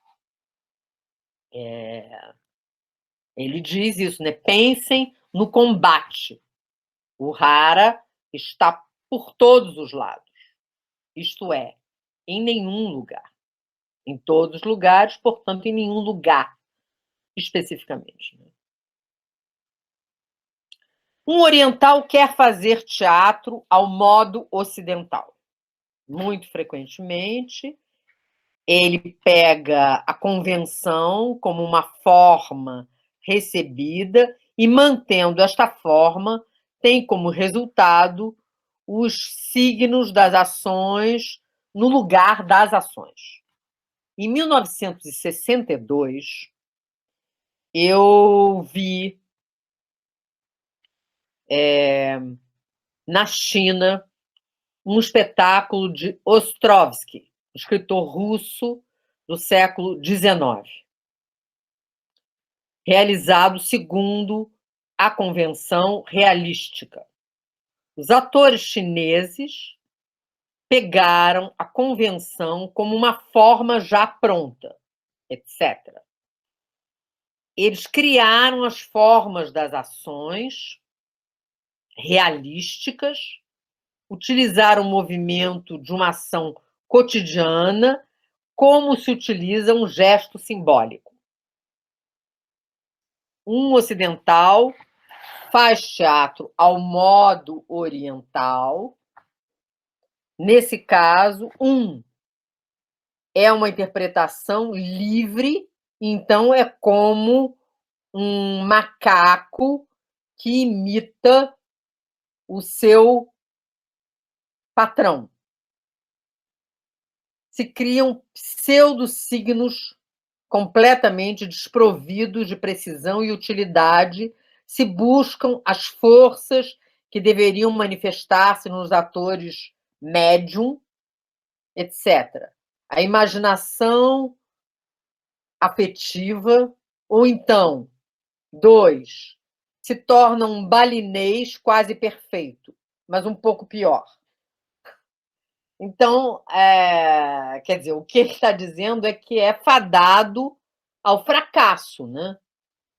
ele diz isso, né? Pensem no combate. O hara está por todos os lados. Isto é, em nenhum lugar. Em todos os lugares, portanto, em nenhum lugar, especificamente. Um oriental quer fazer teatro ao modo ocidental. Muito frequentemente, ele pega a convenção como uma forma recebida e, mantendo esta forma, tem como resultado os signos das ações no lugar das ações. Em 1962, eu vi na China um espetáculo de Ostrovsky, escritor russo do século XIX, realizado segundo a convenção realística. Os atores chineses pegaram a convenção como uma forma já pronta, etc. Eles criaram as formas das ações realísticas, utilizaram o movimento de uma ação cotidiana como se utiliza um gesto simbólico. Um ocidental faz teatro ao modo oriental. Nesse caso, é uma interpretação livre, então é como um macaco que imita o seu patrão. Se criam pseudo-signos completamente desprovidos de precisão e utilidade, se buscam as forças que deveriam manifestar-se nos atores médium, etc. A imaginação afetiva, ou então, 2, se torna um balinês quase perfeito, mas um pouco pior. Então, quer dizer, o que ele está dizendo é que é fadado ao fracasso, né?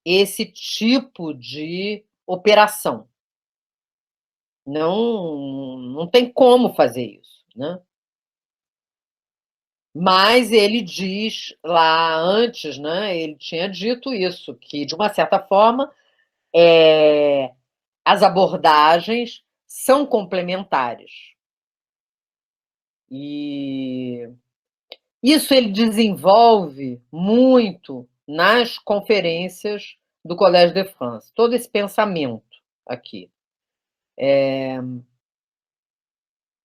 Esse tipo de operação. Não tem como fazer isso, né? Mas ele diz lá antes, né? Ele tinha dito isso, que, de uma certa forma, as abordagens são complementares. E isso ele desenvolve muito nas conferências do Collège de France, todo esse pensamento aqui.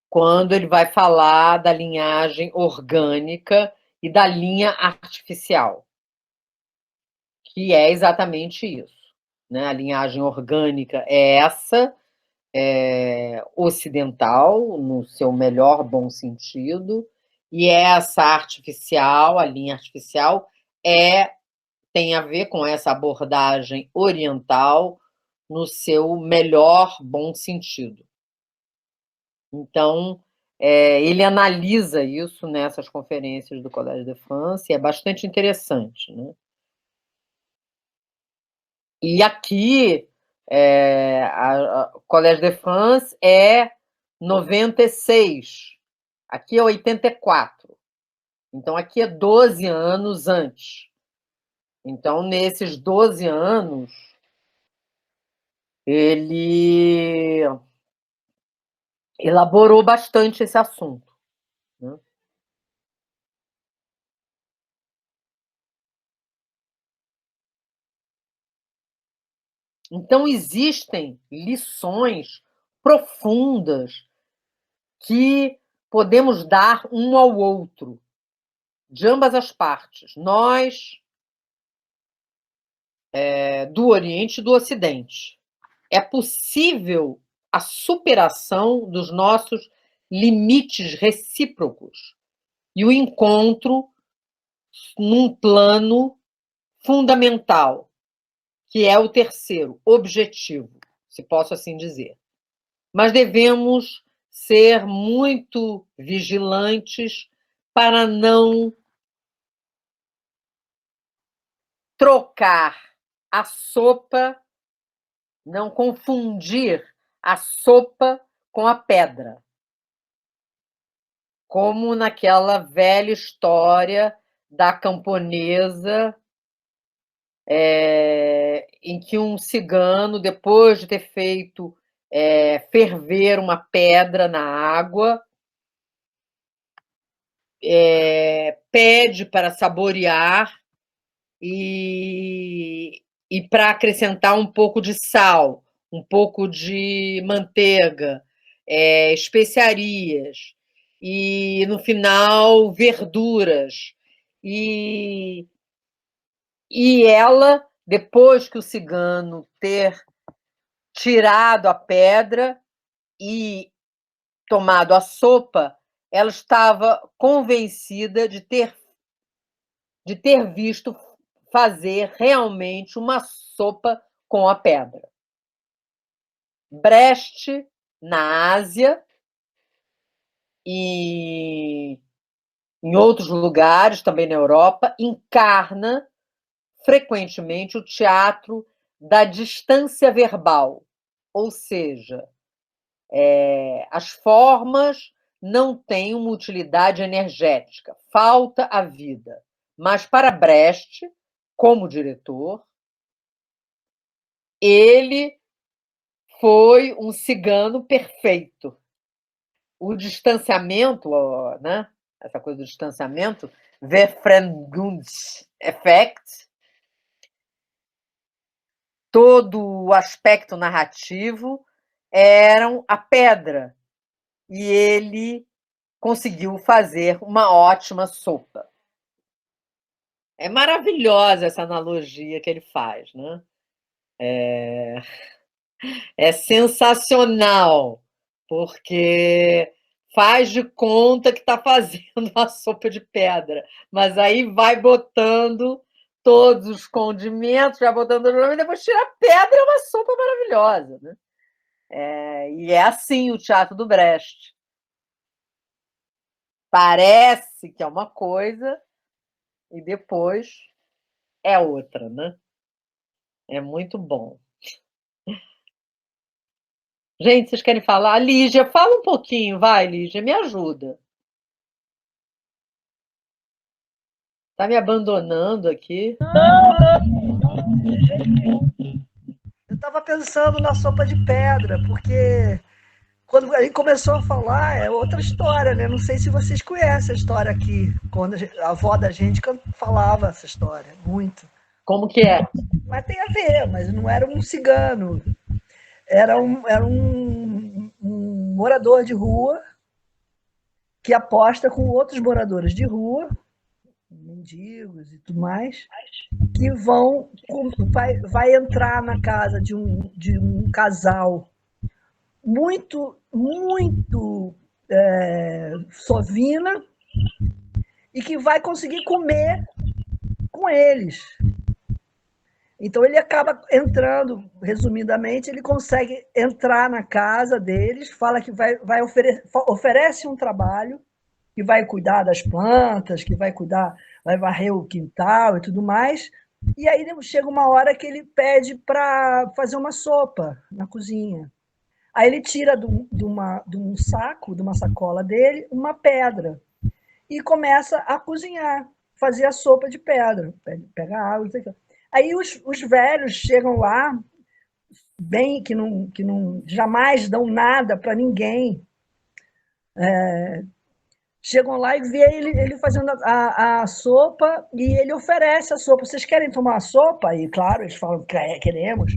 Quando ele vai falar da linhagem orgânica e da linha artificial, que é exatamente isso, né? A linhagem orgânica é essa, ocidental, no seu melhor bom sentido, e essa artificial, a linha artificial, tem a ver com essa abordagem oriental no seu melhor bom sentido. Então, ele analisa isso nessas conferências do Collège de France, e é bastante interessante, né? E aqui, o Collège de France é 96, aqui é 84. Então, aqui é 12 anos antes. Então, nesses 12 anos, ele elaborou bastante esse assunto, né? Então, existem lições profundas que podemos dar um ao outro, de ambas as partes. Nós, do Oriente e do Ocidente. É possível a superação dos nossos limites recíprocos e o encontro num plano fundamental, que é o terceiro, objetivo, se posso assim dizer. Mas devemos ser muito vigilantes para não trocar a sopa, não confundir a sopa com a pedra. Como naquela velha história da camponesa, em que um cigano, depois de ter feito ferver uma pedra na água, pede para saborear e para acrescentar um pouco de sal, um pouco de manteiga, especiarias, e no final verduras. E ela, depois que o cigano ter tirado a pedra e tomado a sopa, ela estava convencida de ter visto fazer realmente uma sopa com a pedra. Brest, na Ásia, e em outros lugares, também na Europa, encarna frequentemente o teatro da distância verbal, ou seja, as formas não têm uma utilidade energética, falta a vida. Mas para Brecht, como diretor, ele foi um cigano perfeito. O distanciamento, né? Essa coisa do distanciamento, Verfremdungseffekt, todo o aspecto narrativo eram a pedra, e ele conseguiu fazer uma ótima sopa. É maravilhosa essa analogia que ele faz, né? É sensacional, porque faz de conta que está fazendo uma sopa de pedra, mas aí vai botando todos os condimentos, vai botando e depois tira a pedra, é uma sopa maravilhosa, né? E é assim o teatro do Brecht. Parece que é uma coisa e depois é outra, né? É muito bom. Gente, vocês querem falar? Lígia, fala um pouquinho, vai, Lígia, me ajuda. Tá me abandonando aqui? Eu estava pensando na sopa de pedra, porque quando a gente começou a falar, é outra história, né? Não sei se vocês conhecem a história aqui, quando a avó da gente falava essa história, muito. Como que é? Mas tem a ver, mas não era um cigano. Era um morador de rua que aposta com outros moradores de rua, mendigos e tudo mais, que vai entrar na casa de um casal muito sovina e que vai conseguir comer com eles. Então ele acaba entrando, resumidamente, ele consegue entrar na casa deles, fala que oferece um trabalho, que vai cuidar das plantas, que vai varrer o quintal e tudo mais. E aí chega uma hora que ele pede para fazer uma sopa na cozinha. Aí ele tira de um saco, de uma sacola dele, uma pedra e começa a cozinhar, fazer a sopa de pedra. Pega água, isso aqui. Aí os velhos chegam lá, bem que não jamais dão nada para ninguém. Chegam lá e vê ele fazendo a sopa e ele oferece a sopa. Vocês querem tomar a sopa? E claro, eles falam que queremos.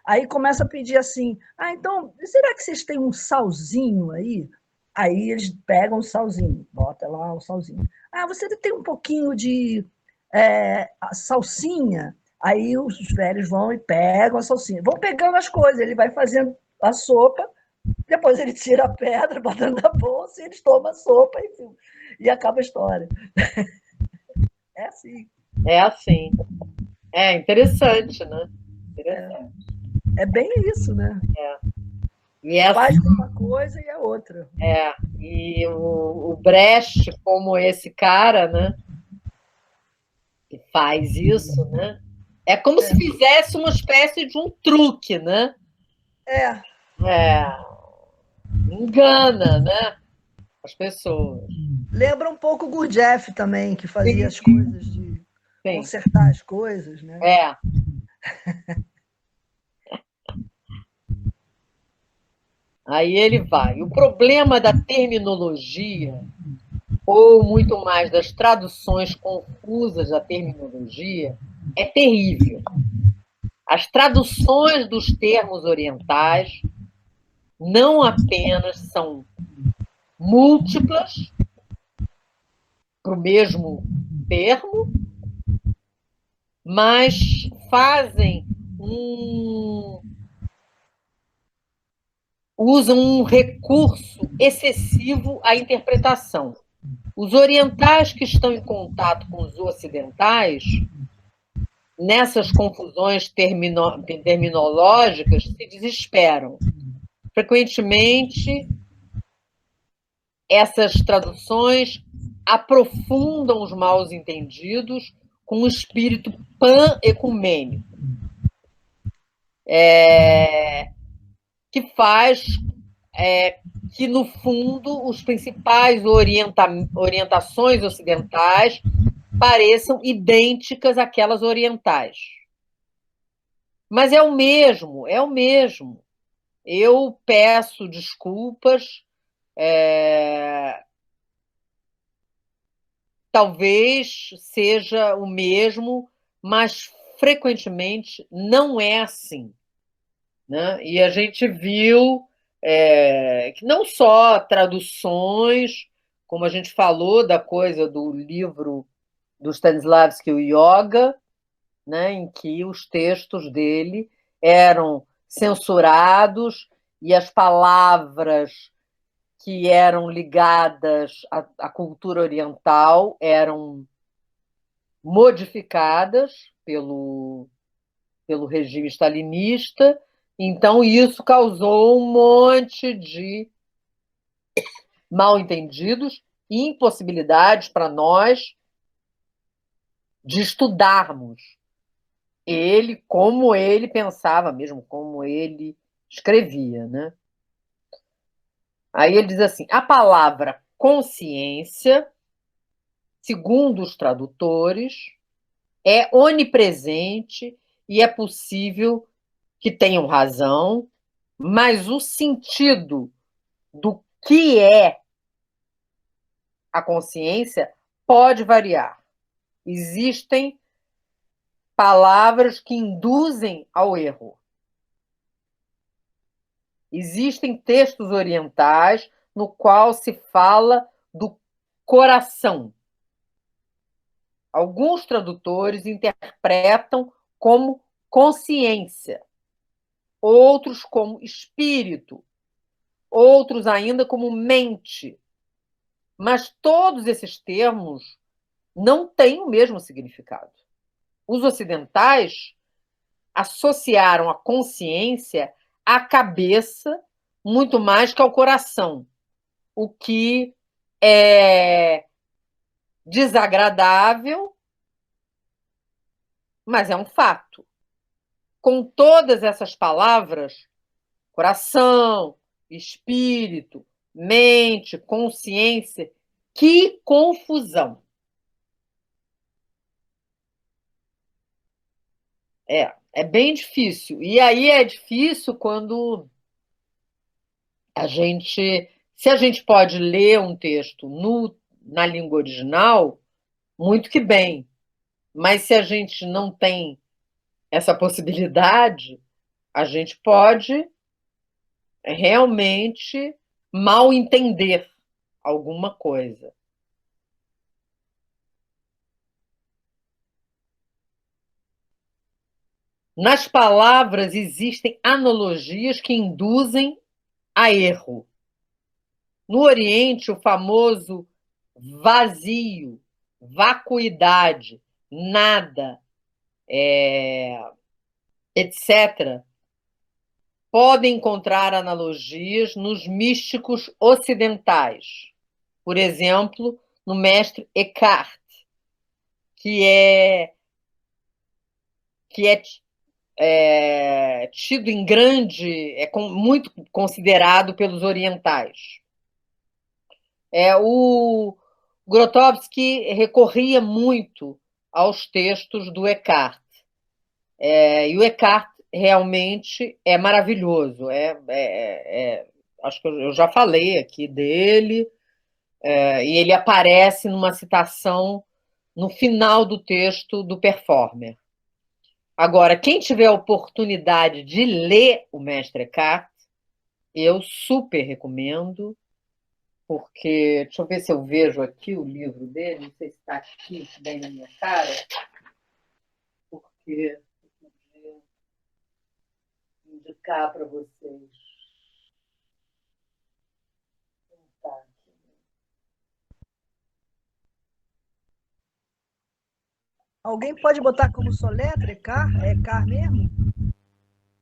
Aí começa a pedir assim, então, será que vocês têm um salzinho aí? Aí eles pegam o salzinho, bota lá o salzinho. Você tem um pouquinho de salsinha? Aí os velhos vão e pegam a salsinha. Vão pegando as coisas, ele vai fazendo a sopa, depois ele tira a pedra, bota na bolsa, e eles tomam a sopa e acaba a história. É assim. É assim. É interessante, né? Interessante. É bem isso, né? E essa... Faz uma coisa e a outra. E o Brecht, como esse cara, né? Que faz isso, né? É como se fizesse uma espécie de um truque, né? Engana, né? As pessoas. Lembra um pouco o Gurdjieff também, que fazia as coisas de consertar as coisas, né? Aí ele vai. O problema da terminologia ou muito mais das traduções confusas da terminologia, é terrível. As traduções dos termos orientais não apenas são múltiplas para o mesmo termo, mas fazem usam um recurso excessivo à interpretação. Os orientais que estão em contato com os ocidentais, nessas confusões terminológicas, se desesperam. Frequentemente, essas traduções aprofundam os mal-entendidos com um espírito pan-ecumênico, que faz que, no fundo, os principais orientações ocidentais pareçam idênticas àquelas orientais. Mas é o mesmo, é o mesmo. Eu peço desculpas, talvez seja o mesmo, mas frequentemente não é assim, né? E a gente viu que não só traduções, como a gente falou da coisa do livro do Stanislavski, o Yoga, né, em que os textos dele eram censurados e as palavras que eram ligadas à cultura oriental eram modificadas pelo regime stalinista. Então, isso causou um monte de mal-entendidos e impossibilidades para nós de estudarmos ele, como ele pensava mesmo, como ele escrevia, né? Aí ele diz assim: a palavra consciência, segundo os tradutores, é onipresente e é possível que tenham razão, mas o sentido do que é a consciência pode variar. Existem palavras que induzem ao erro. Existem textos orientais no qual se fala do coração. Alguns tradutores interpretam como consciência, outros como espírito, outros ainda como mente. Mas todos esses termos não têm o mesmo significado. Os ocidentais associaram a consciência à cabeça muito mais que ao coração, o que é desagradável, mas é um fato. Com todas essas palavras, coração, espírito, mente, consciência, que confusão! É bem difícil. E aí é difícil quando se a gente pode ler um texto na língua original, muito que bem. Mas se a gente não tem essa possibilidade, a gente pode realmente mal entender alguma coisa. Nas palavras existem analogias que induzem a erro. No Oriente, o famoso vazio, vacuidade, nada, etc., podem encontrar analogias nos místicos ocidentais. Por exemplo, no mestre Eckhart, que é tido em grande, muito considerado pelos orientais. O Grotowski recorria muito aos textos do Eckhart. E o Eckhart realmente é maravilhoso. Acho que eu já falei aqui dele. E ele aparece numa citação no final do texto do Performer. Agora, quem tiver a oportunidade de ler o Mestre Eckhart, eu super recomendo, porque, deixa eu ver se eu vejo aqui o livro dele, não sei se está aqui bem na minha cara, porque eu podia indicar para vocês. Tá. Alguém pode botar como soletra? Eckhart? É Eckhart mesmo?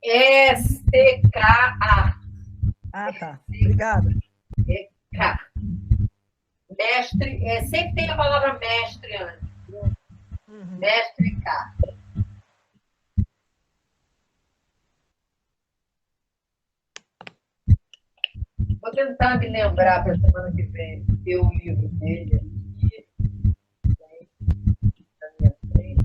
SCKA. Ah, tá. Obrigada. Eckhart. Mestre, sempre tem a palavra mestre antes. Uhum. Mestre Eckhart. Vou tentar me lembrar para a semana que vem ter o livro dele aqui na minha frente.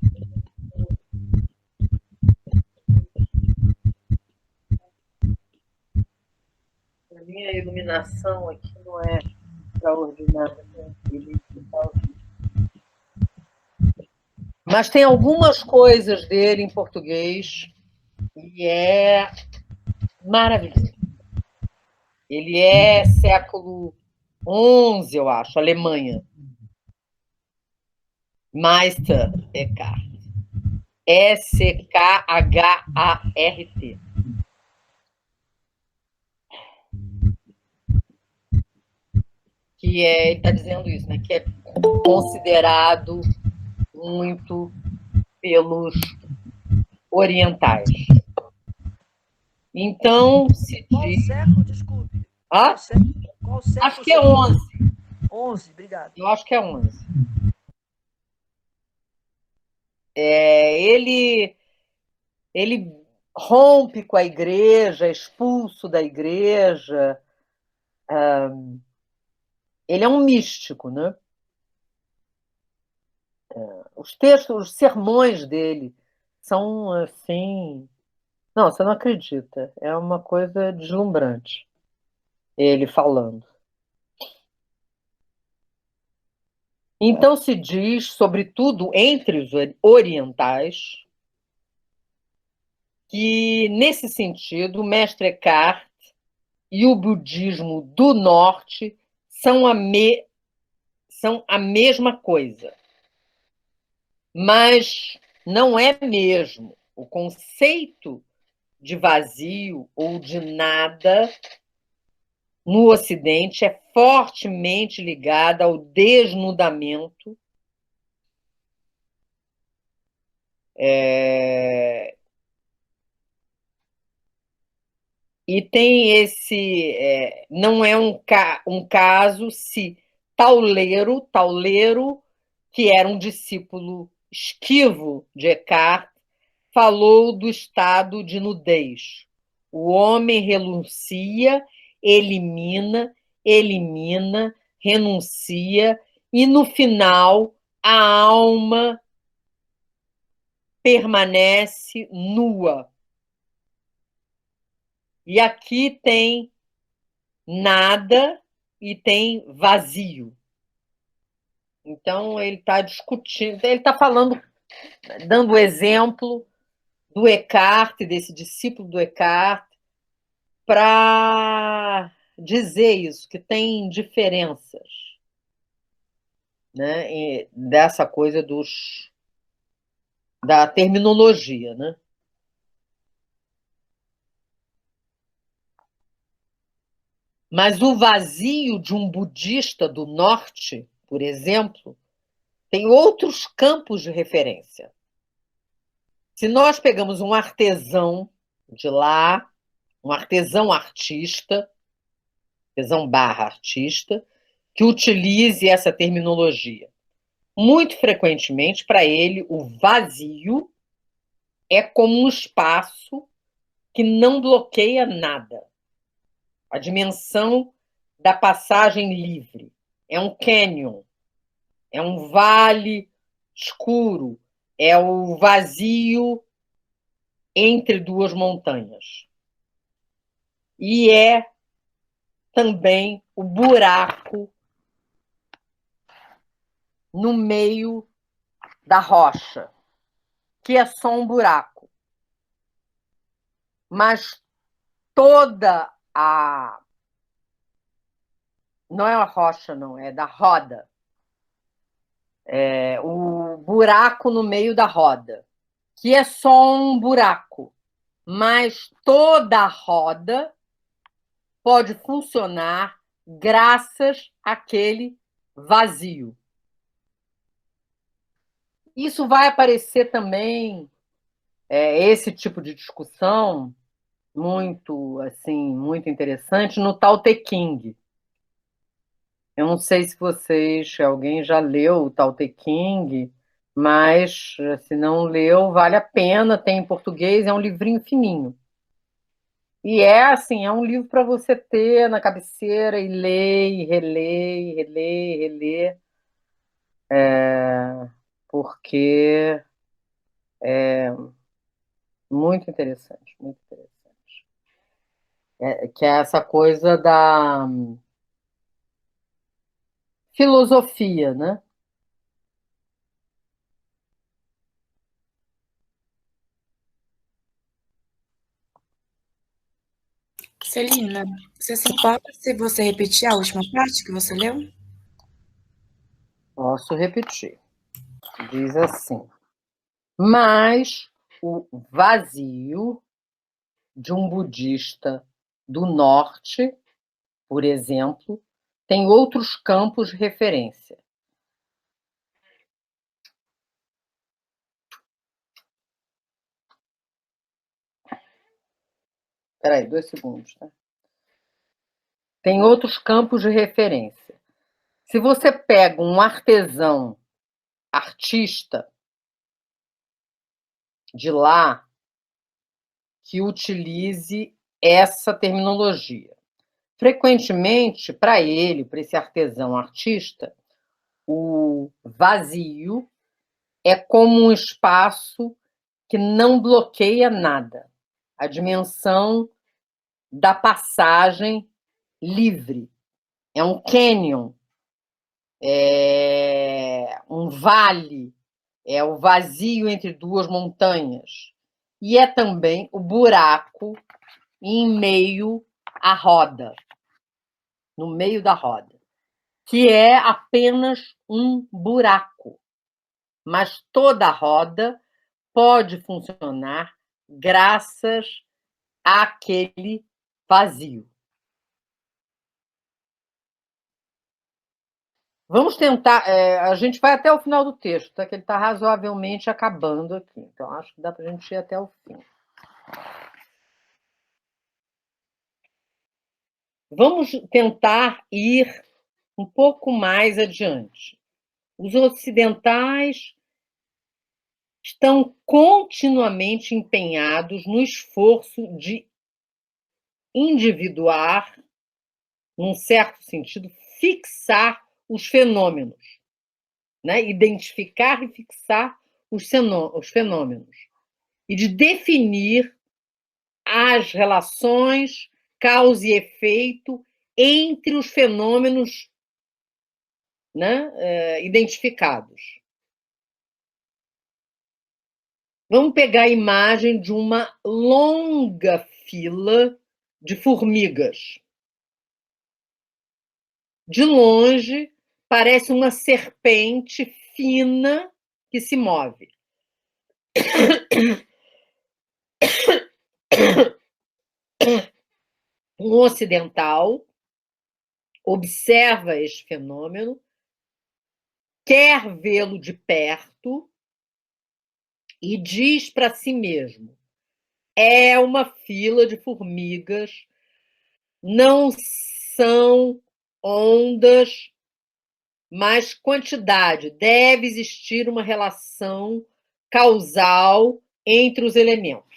A minha iluminação aqui não é extraordinária. Mas tem algumas coisas dele em português e é maravilhoso. Ele é século XI, eu acho, Alemanha. Meister Eckhart. Eckhart. Que está dizendo isso, né? Que é considerado muito pelos orientais. Então, se Qual diz... século, desculpe? Ah? Qual século? Acho que é 11. 11, obrigado. Eu acho que é 11. Ele rompe com a igreja, é expulso da igreja. Ele é um místico, né? Os textos, os sermões dele são assim... Não, você não acredita. É uma coisa deslumbrante. Ele falando. Então se diz, sobretudo entre os orientais, que, nesse sentido, o Mestre Eckhart e o budismo do norte são a mesma coisa. Mas não é mesmo. O conceito de vazio ou de nada no Ocidente é fortemente ligado ao desnudamento e tem esse... não é um caso se Tauleiro, que era um discípulo esquivo de Eckhart, falou do estado de nudez. O homem renuncia, elimina, renuncia, e no final a alma permanece nua. E aqui tem nada e tem vazio. Então, ele está discutindo, ele está falando, dando o exemplo do Eckhart, desse discípulo do Eckhart, para dizer isso, que tem diferenças, né? E dessa coisa da terminologia, né? Mas o vazio de um budista do norte, por exemplo, tem outros campos de referência. Se nós pegamos um artesão de lá, um artesão artista, artesão/artista, que utilize essa terminologia. Muito frequentemente, para ele, o vazio é como um espaço que não bloqueia nada. A dimensão da passagem livre. É um cânion, é um vale escuro, é o vazio entre duas montanhas. E é também o buraco no meio da rocha, que é só um buraco. Mas toda a... Não é a rocha, não, é da roda. É o buraco no meio da roda, que é só um buraco. Mas toda a roda pode funcionar graças àquele vazio. Isso vai aparecer também, esse tipo de discussão, muito, assim, muito interessante, no Tao Te Ching. Eu não sei se alguém já leu o Tao Te Ching, mas se não leu, vale a pena, tem em português, é um livrinho fininho. E assim, é um livro para você ter na cabeceira e ler, e reler, e reler, e reler, porque é muito interessante, muito interessante. Que é essa coisa da filosofia, né? Celina, você se importa se você repetir a última parte que você leu? Posso repetir. Diz assim: mas o vazio de um budista do norte, por exemplo, tem outros campos de referência. Espera aí, 2 segundos, tá? Tem outros campos de referência. Se você pega um artesão, artista de lá, que utilize essa terminologia. Frequentemente, para esse artesão artista, o vazio é como um espaço que não bloqueia nada. A dimensão da passagem livre. É um canyon, é um vale, é o vazio entre duas montanhas. E é também o buraco em meio à roda, no meio da roda, que é apenas um buraco. Mas toda a roda pode funcionar graças àquele vazio. Vamos tentar, a gente vai até o final do texto, tá? Que ele está razoavelmente acabando aqui. Então, acho que dá para a gente ir até o fim. Vamos tentar ir um pouco mais adiante. Os ocidentais estão continuamente empenhados no esforço de individuar, num certo sentido, fixar os fenômenos, né? Identificar e fixar os fenômenos, e de definir as relações, causa e efeito entre os fenômenos, né, identificados. Vamos pegar a imagem de uma longa fila de formigas. De longe, parece uma serpente fina que se move. Um ocidental observa este fenômeno, quer vê-lo de perto e diz para si mesmo: é uma fila de formigas, não são ondas, mas quantidade. Deve existir uma relação causal entre os elementos.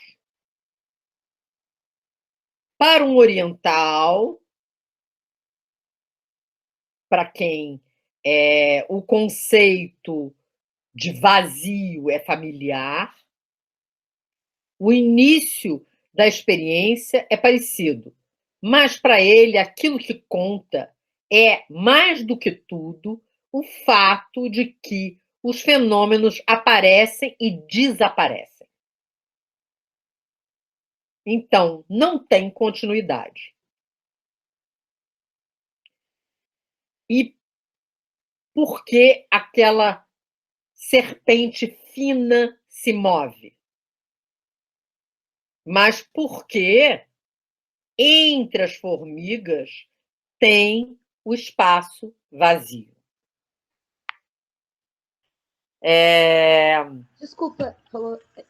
Para um oriental, para quem o conceito de vazio é familiar, o início da experiência é parecido, mas para ele aquilo que conta é, mais do que tudo, o fato de que os fenômenos aparecem e desaparecem. Então, não tem continuidade. E por que aquela serpente fina se move? Mas porque entre as formigas tem o espaço vazio.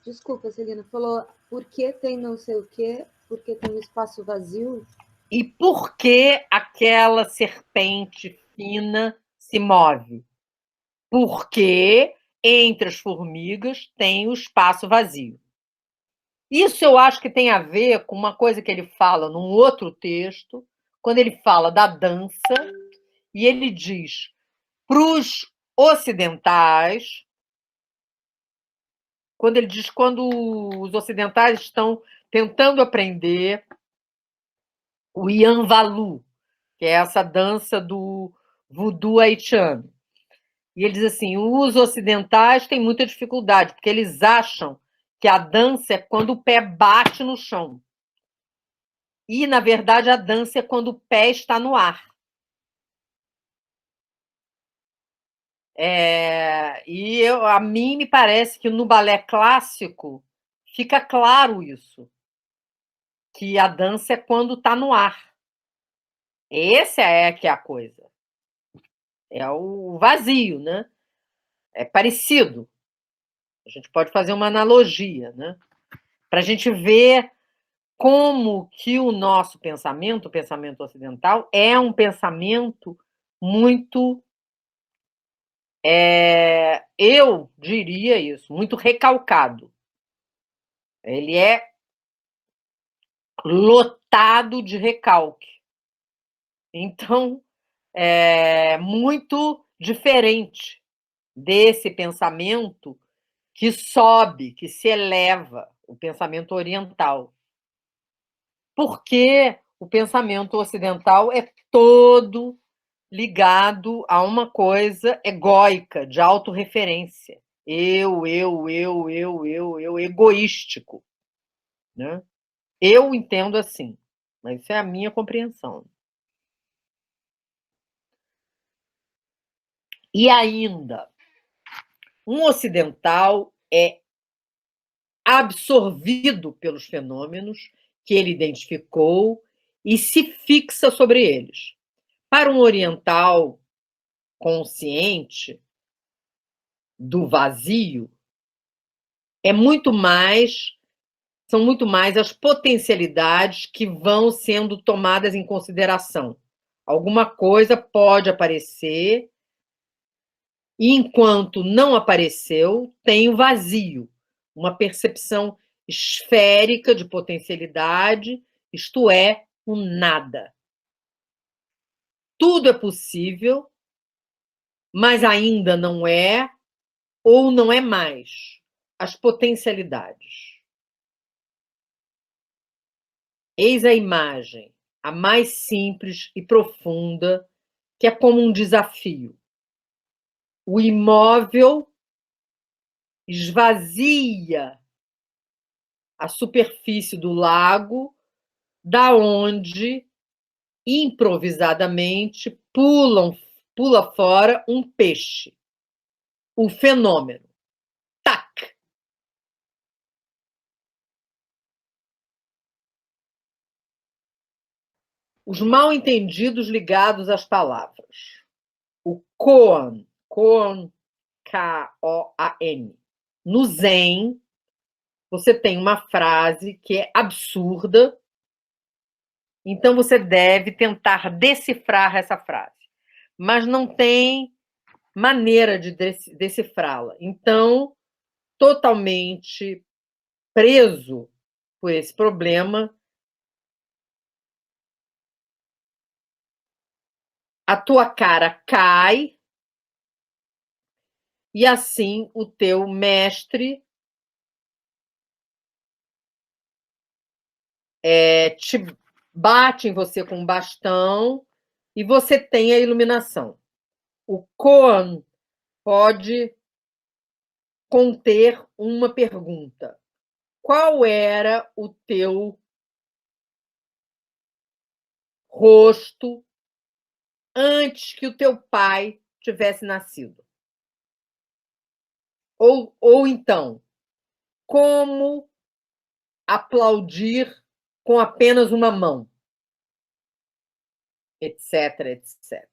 Desculpa, Celina, falou por que tem não sei o quê, por que tem um espaço vazio? E por que aquela serpente fina se move? Porque entre as formigas tem o espaço vazio. Isso eu acho que tem a ver com uma coisa que ele fala num outro texto, quando ele fala da dança, e ele diz para os ocidentais, quando os ocidentais estão tentando aprender o Yan Valu, que é essa dança do voodoo haitiano. E ele diz assim, os ocidentais têm muita dificuldade, porque eles acham que a dança é quando o pé bate no chão. E, na verdade, a dança é quando o pé está no ar. A mim me parece que no balé clássico fica claro isso, que a dança é quando está no ar. Essa é que é a coisa. É o vazio, né? É parecido. A gente pode fazer uma analogia, né? Para a gente ver como que o nosso pensamento, o pensamento ocidental, é um pensamento muito, eu diria isso, muito recalcado. Ele é lotado de recalque. Então, é muito diferente desse pensamento que sobe, que se eleva, o pensamento oriental. Porque o pensamento ocidental é todo ligado a uma coisa egóica, de autorreferência. Eu, egoístico. Né? Eu entendo assim, mas isso é a minha compreensão. E ainda, um ocidental é absorvido pelos fenômenos que ele identificou e se fixa sobre eles. Para um oriental consciente do vazio, são muito mais as potencialidades que vão sendo tomadas em consideração. Alguma coisa pode aparecer e, enquanto não apareceu, tem o vazio, uma percepção esférica de potencialidade, isto é, o nada. Tudo é possível, mas ainda não é, ou não é mais. As potencialidades. Eis a imagem, a mais simples e profunda, que é como um desafio. O imóvel esvazia a superfície do lago, da onde, improvisadamente, pula fora um peixe. O fenômeno. Tac! Os mal-entendidos ligados às palavras. O koan, K-O-A-N. No Zen, você tem uma frase que é absurda, então você deve tentar decifrar essa frase. Mas não tem maneira de decifrá-la. Então, totalmente preso por esse problema, a tua cara cai e assim o teu mestre te bate em você com um bastão e você tem a iluminação. o koan pode conter uma pergunta. Qual era o teu rosto antes que o teu pai tivesse nascido? Ou então, como aplaudir com apenas uma mão? Etc, etc.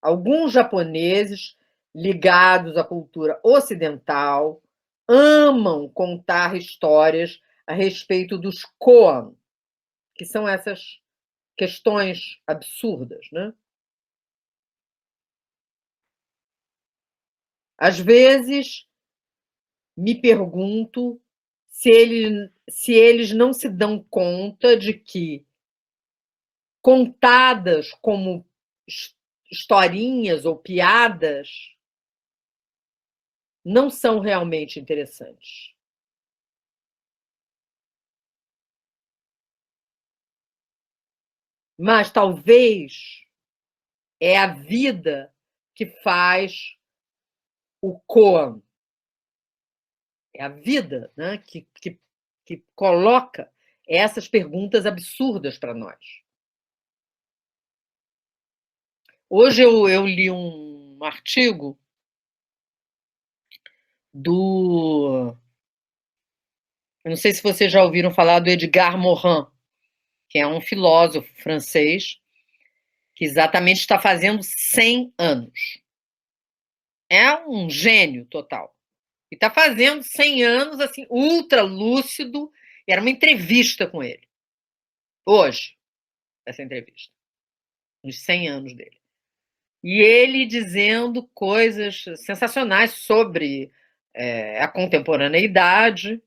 Alguns japoneses ligados à cultura ocidental amam contar histórias a respeito dos koan, que são essas questões absurdas, né? Às vezes, me pergunto se eles não se dão conta de que, contadas como historinhas ou piadas, não são realmente interessantes. Mas talvez é a vida que faz o koan. É a vida, né, que coloca essas perguntas absurdas para nós. Hoje eu li um artigo do... Eu não sei se vocês já ouviram falar do Edgar Morin, que é um filósofo francês que exatamente está fazendo 100 anos. É um gênio total. E está fazendo 100 anos, assim, ultra lúcido. Era uma entrevista com ele. Hoje, essa entrevista. Nos 100 anos dele. E ele dizendo coisas sensacionais sobre a contemporaneidade.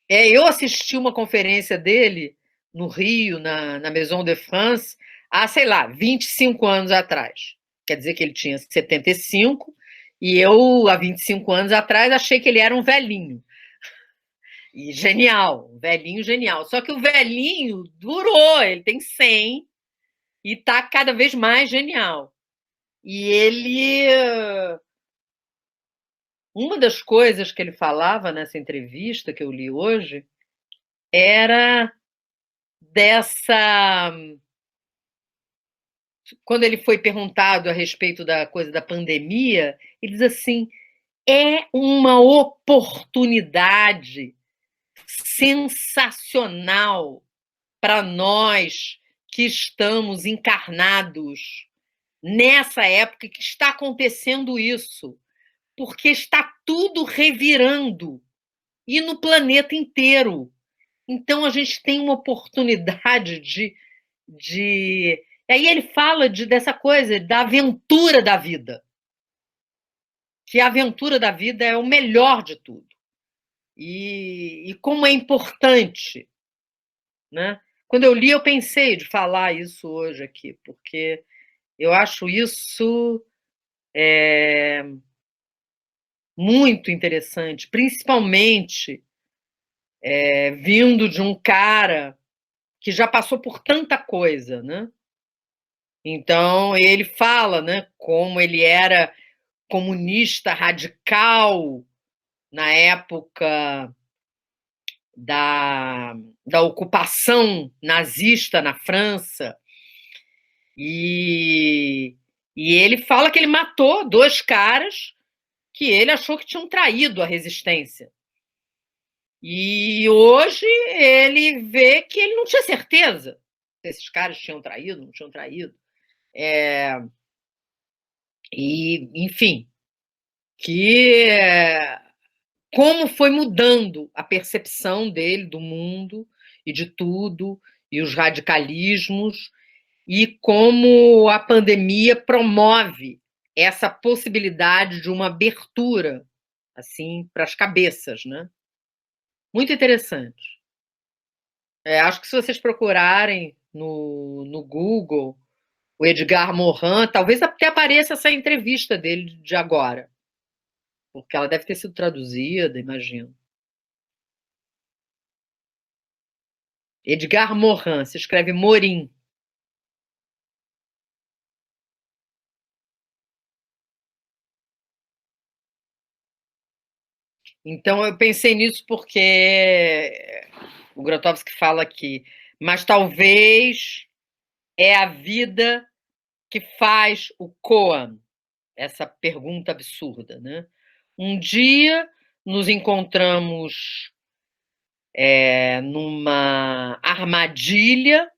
Eu assisti uma conferência dele no Rio, na Maison de France, há, sei lá, 25 anos atrás. Quer dizer que ele tinha 75, e eu, há 25 anos atrás, achei que ele era um velhinho. E genial, um velhinho genial. Só que o velhinho durou, ele tem 100 e está cada vez mais genial. E ele... Uma das coisas que ele falava nessa entrevista que eu li hoje era dessa... Quando ele foi perguntado a respeito da coisa da pandemia, ele diz assim, é uma oportunidade sensacional para nós que estamos encarnados nessa época que está acontecendo isso, porque está tudo revirando, e no planeta inteiro. Então, a gente tem uma oportunidade de... Aí ele fala dessa coisa, da aventura da vida. Que a aventura da vida é o melhor de tudo. E como é importante. Né? Quando eu li, eu pensei de falar isso hoje aqui, porque eu acho isso muito interessante, principalmente vindo de um cara que já passou por tanta coisa, né? Então, ele fala, né, como ele era comunista radical na época da ocupação nazista na França, e ele fala que ele matou 2 caras que ele achou que tinham traído a resistência. E hoje ele vê que ele não tinha certeza se esses caras tinham traído, não tinham traído. E, enfim, que como foi mudando a percepção dele do mundo e de tudo, e os radicalismos, e como a pandemia promove essa possibilidade de uma abertura assim para as cabeças, né? Muito interessante. Acho que se vocês procurarem no Google o Edgar Morin, talvez até apareça essa entrevista dele de agora, porque ela deve ter sido traduzida, imagino. Edgar Morin, se escreve Morin. Então, eu pensei nisso porque o Grotowski fala aqui, mas talvez é a vida que faz o koan, essa pergunta absurda, né? Um dia nos encontramos numa armadilha,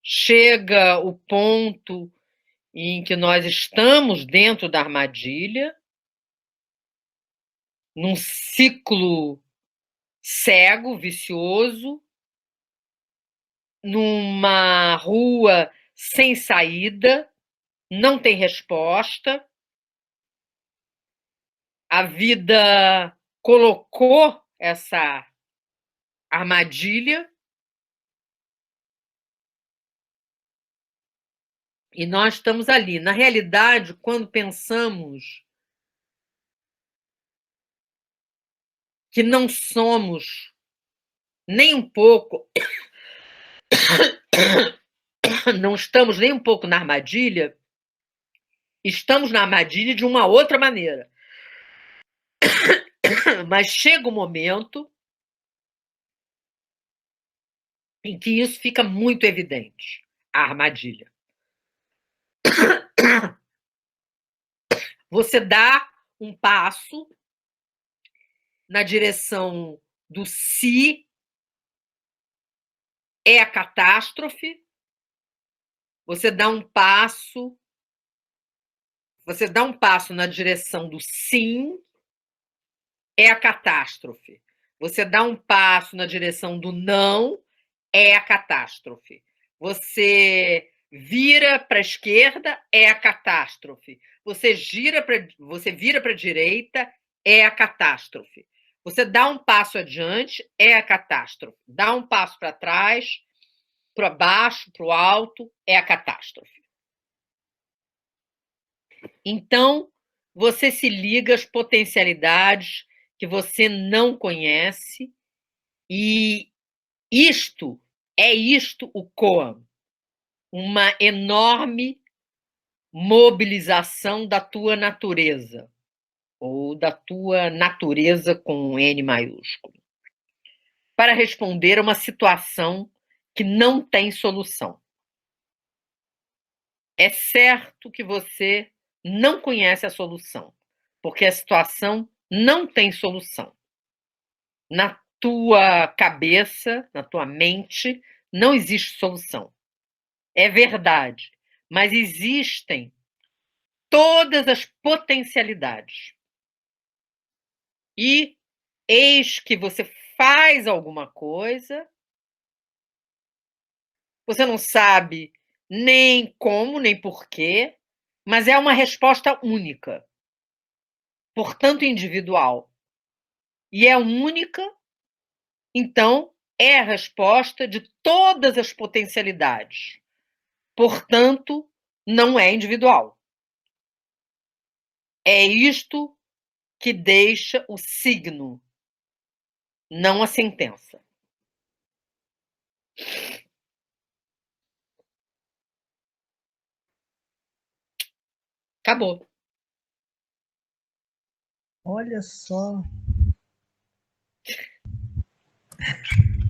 chega o ponto em que nós estamos dentro da armadilha, num ciclo cego, vicioso, numa rua sem saída, não tem resposta. A vida colocou essa armadilha e nós estamos ali. Na realidade, quando pensamos que não somos nem um pouco, não estamos nem um pouco na armadilha, estamos na armadilha de uma outra maneira. Mas chega um momento em que isso fica muito evidente, a armadilha. Você dá um passo na direção do se é a catástrofe, você dá um passo na direção do sim, é a catástrofe. Você dá um passo na direção do não, é a catástrofe. Você vira para a esquerda, é a catástrofe. Você vira para a direita, é a catástrofe. Você dá um passo adiante, é a catástrofe. Dá um passo para trás, para baixo, para o alto, é a catástrofe. Então, você se liga às potencialidades que você não conhece e isto o koan, uma enorme mobilização da tua natureza, ou da tua natureza com N maiúsculo, para responder a uma situação que não tem solução. É certo que você não conhece a solução, porque a situação não tem solução. Na tua cabeça, na tua mente, não existe solução. É verdade, mas existem todas as potencialidades. E eis que você faz alguma coisa, você não sabe nem como, nem porquê, mas é uma resposta única, portanto individual. E é única, então é a resposta de todas as potencialidades. Portanto, não é individual. É isto que deixa o signo, não a sentença. Acabou. Olha só.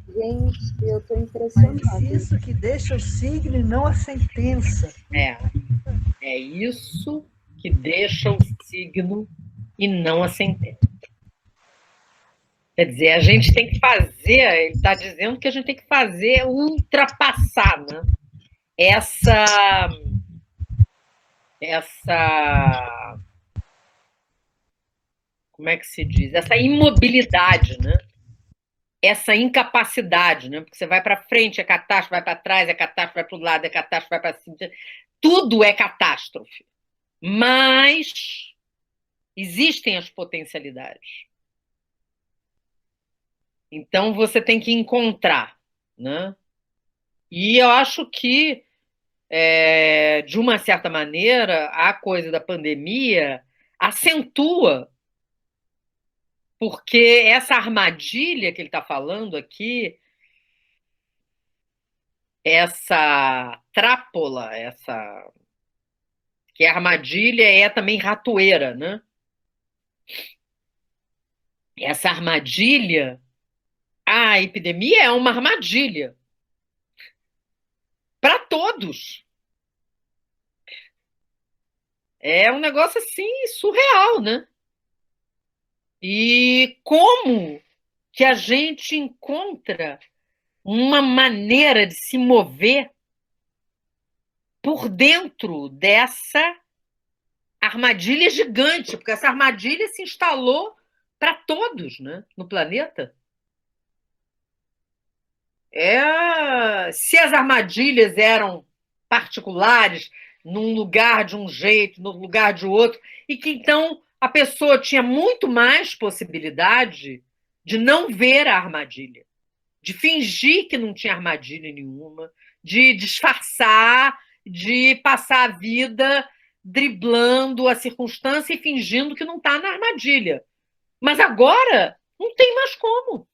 Gente, eu estou impressionada. Mas isso que deixa o signo e não a sentença. É isso que deixa o signo e não a sentença. Quer dizer, a gente tem que fazer, ele está dizendo que a gente tem que fazer, ultrapassar, né? Essa como é que se diz? Essa imobilidade, né? Essa incapacidade, né? Porque você vai para frente, é catástrofe, vai para trás, é catástrofe, vai para o lado, é catástrofe, vai para cima. Tudo é catástrofe. Mas existem as potencialidades. Então você tem que encontrar, né? E eu acho que, de uma certa maneira, a coisa da pandemia acentua, porque essa armadilha que ele está falando aqui, essa trápola, que a armadilha é também ratoeira, né? essa armadilha, a epidemia é uma armadilha para todos. É um negócio assim surreal, né? E como que a gente encontra uma maneira de se mover por dentro dessa armadilha gigante, porque essa armadilha se instalou para todos, né, no planeta. Se as armadilhas eram particulares, num lugar de um jeito, no lugar de outro, e que então a pessoa tinha muito mais possibilidade de não ver a armadilha, de fingir que não tinha armadilha nenhuma, de disfarçar, de passar a vida driblando a circunstância e fingindo que não está na armadilha. Mas agora não tem mais como.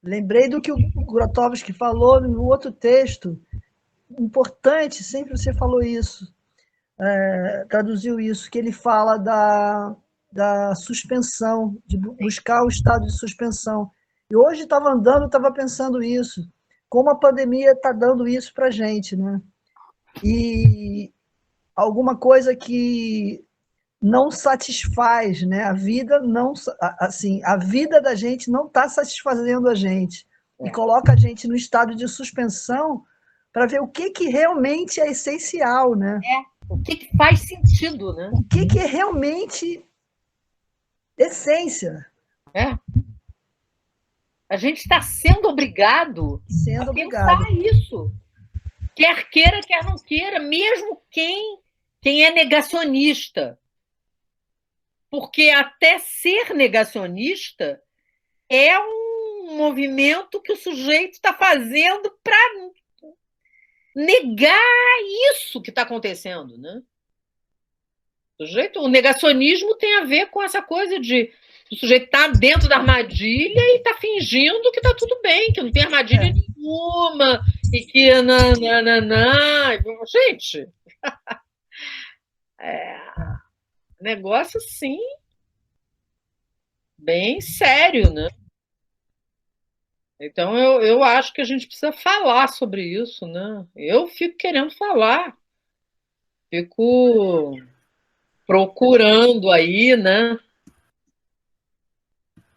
Lembrei do que o Grotowski falou no outro texto, importante, sempre você falou isso, traduziu isso, que ele fala da suspensão, de buscar o estado de suspensão. E hoje estava andando, estava pensando isso, como a pandemia está dando isso para a gente, né? E alguma coisa que não satisfaz, né? A vida não, assim, a vida da gente não está satisfazendo a gente e coloca a gente no estado de suspensão para ver o que realmente é essencial, né? O que faz sentido, né? O que é realmente essência. A gente está sendo obrigado a pensar isso. Quer queira, quer não queira, mesmo quem é negacionista. Porque até ser negacionista é um movimento que o sujeito está fazendo para negar isso que está acontecendo, né? O negacionismo tem a ver com essa coisa de o sujeito estar dentro da armadilha e está fingindo que está tudo bem, que não tem armadilha nenhuma, e que gente, negócio assim bem sério, né? Então eu acho que a gente precisa falar sobre isso, né? Eu fico querendo falar, fico procurando aí, né?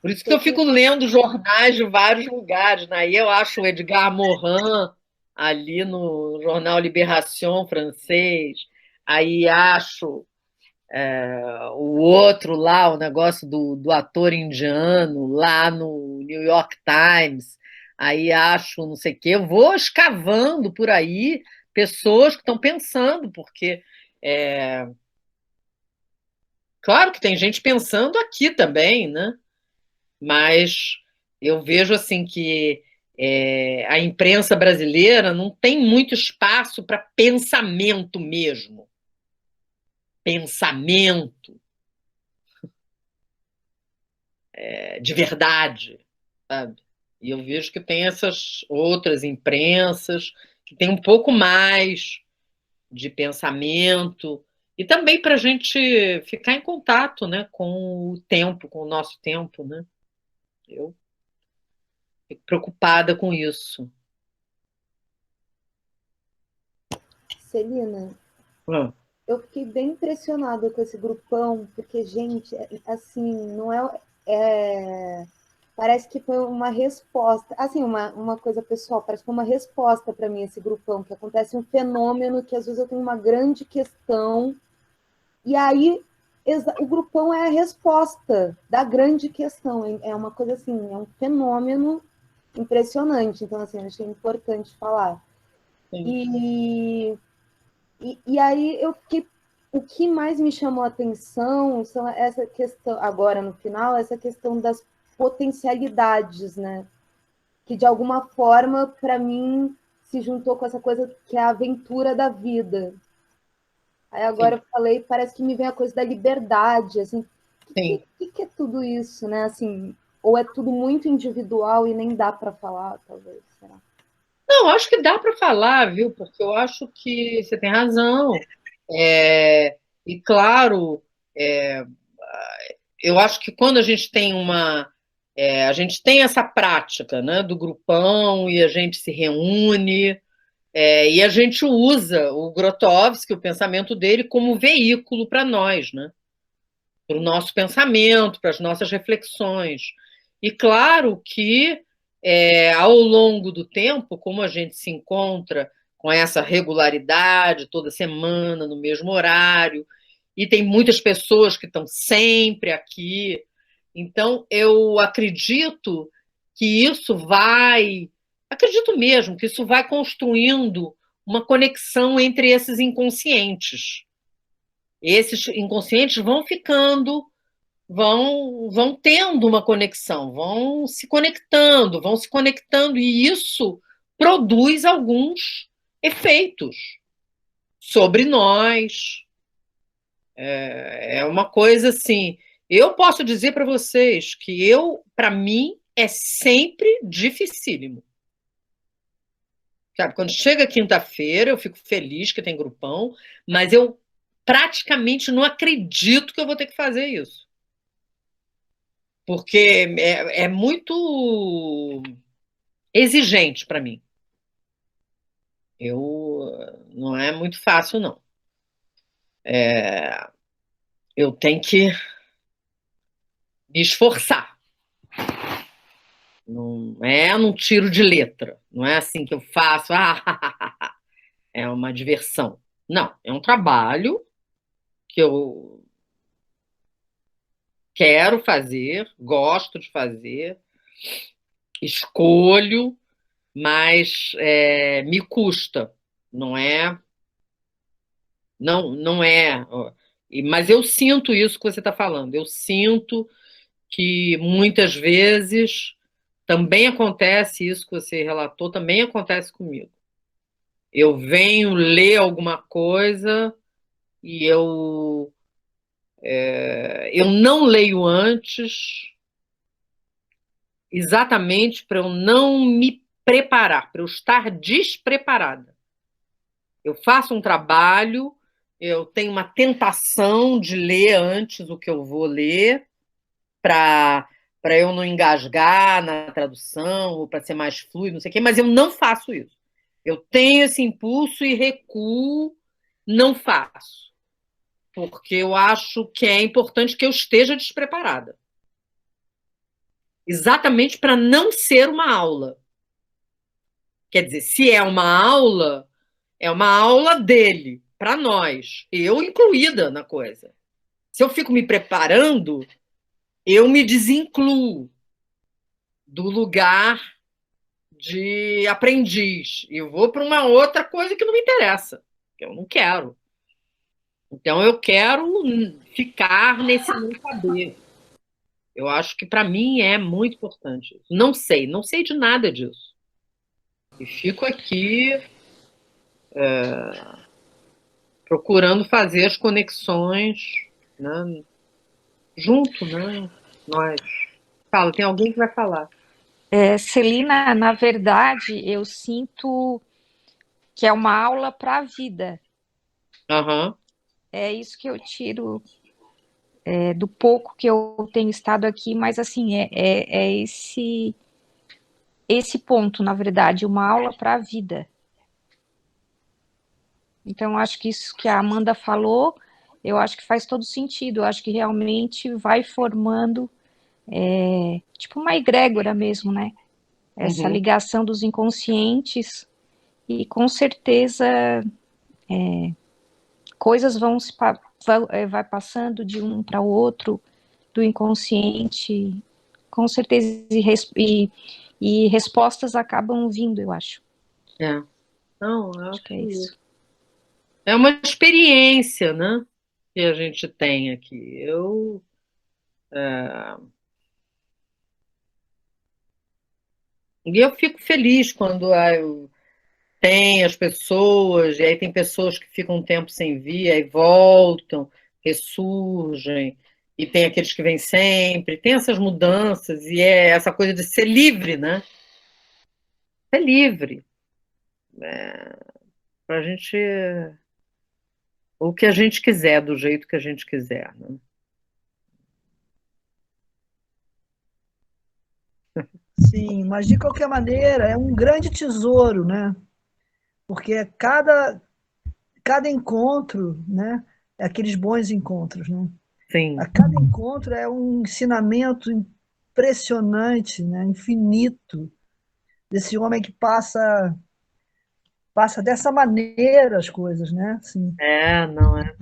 Por isso que eu fico lendo jornais de vários lugares, né? Aí eu acho o Edgar Morin ali no jornal Libération francês, aí acho o outro lá, o negócio do ator indiano, lá no New York Times, aí acho não sei o quê, eu vou escavando por aí pessoas que estão pensando, porque claro que tem gente pensando aqui também, né? Mas eu vejo assim que a imprensa brasileira não tem muito espaço para pensamento mesmo. Pensamento de verdade, sabe? E eu vejo que tem essas outras imprensas que tem um pouco mais de pensamento e também para a gente ficar em contato, né, com o tempo, com o nosso tempo, né? Eu fico preocupada com isso. Celina, eu fiquei bem impressionada com esse grupão, porque, gente, assim, não parece que foi uma resposta, assim, uma coisa pessoal, parece que foi uma resposta para mim esse grupão, que acontece um fenômeno que às vezes eu tenho uma grande questão, e aí o grupão é a resposta da grande questão, é uma coisa assim, é um fenômeno impressionante, então assim, eu achei importante falar. E aí eu fiquei, o que mais me chamou a atenção são essa questão, agora no final, essa questão das potencialidades, né? Que de alguma forma, para mim, se juntou com essa coisa que é a aventura da vida. Aí agora eu falei, parece que me vem a coisa da liberdade, assim. O que é tudo isso, né? Assim, ou é tudo muito individual e nem dá para falar, talvez, será? Não, acho que dá para falar, viu? Porque eu acho que você tem razão. E, claro, eu acho que quando a gente tem a gente tem essa prática, né, do grupão, e a gente se reúne, e a gente usa o Grotowski, o pensamento dele, como veículo para nós, né? Para o nosso pensamento, para as nossas reflexões. E claro que, ao longo do tempo, como a gente se encontra com essa regularidade, toda semana, no mesmo horário, e tem muitas pessoas que estão sempre aqui, então eu acredito que isso acredito mesmo que isso vai construindo uma conexão entre esses inconscientes. Esses inconscientes vão ficando, vão tendo uma conexão, vão se conectando, e isso produz alguns efeitos sobre nós. É uma coisa assim. Eu posso dizer para vocês que para mim, é sempre dificílimo. Sabe, quando chega quinta-feira, eu fico feliz que tem grupão, mas eu praticamente não acredito que eu vou ter que fazer isso. Porque é muito exigente para mim. Não é muito fácil, não. Eu tenho que me esforçar. Não é num tiro de letra. Não é assim que eu faço. É uma diversão. Não, é um trabalho que eu quero fazer, gosto de fazer, escolho, mas me custa. Não é. Não é. Mas eu sinto isso que você está falando. Eu sinto que muitas vezes também acontece isso que você relatou, também acontece comigo. Eu venho ler alguma coisa e eu não leio antes, exatamente para eu não me preparar, para eu estar despreparada. Eu faço um trabalho, eu tenho uma tentação de ler antes o que eu vou ler, para eu não engasgar na tradução, ou para ser mais fluido, não sei o quê, mas eu não faço isso. Eu tenho esse impulso e recuo, não faço. Porque eu acho que é importante que eu esteja despreparada. Exatamente para não ser uma aula. Quer dizer, se é uma aula dele, para nós, eu incluída na coisa. Se eu fico me preparando, eu me desincluo do lugar de aprendiz e vou para uma outra coisa que não me interessa, que eu não quero. Então eu quero ficar nesse não saber. Eu acho que para mim é muito importante isso. Não sei de nada disso. E fico aqui procurando fazer as conexões, né, junto, né? Nós. Fala, tem alguém que vai falar. Celina, na verdade, eu sinto que é uma aula para a vida. Uhum. É isso que eu tiro do pouco que eu tenho estado aqui, mas assim, é esse ponto, na verdade, uma aula para a vida. Então, acho que isso que a Amanda falou, eu acho que faz todo sentido. Eu acho que realmente vai formando tipo uma egrégora mesmo, né? Essa ligação dos inconscientes, e com certeza coisas vai passando de um para o outro, do inconsciente, com certeza, e respostas acabam vindo, eu acho. Não, eu Acho que é isso. É uma experiência, né, que a gente tem aqui. E eu fico feliz quando tem as pessoas, e aí tem pessoas que ficam um tempo sem vir, aí voltam, ressurgem, e tem aqueles que vêm sempre, tem essas mudanças, e é essa coisa de ser livre, né? Ser livre. Para a gente o que a gente quiser, do jeito que a gente quiser, né? Sim, mas de qualquer maneira é um grande tesouro, né? Porque cada encontro, né? É aqueles bons encontros, né? Sim. A cada encontro é um ensinamento impressionante, né? Infinito, desse homem que passa dessa maneira as coisas, né? Assim, Não é.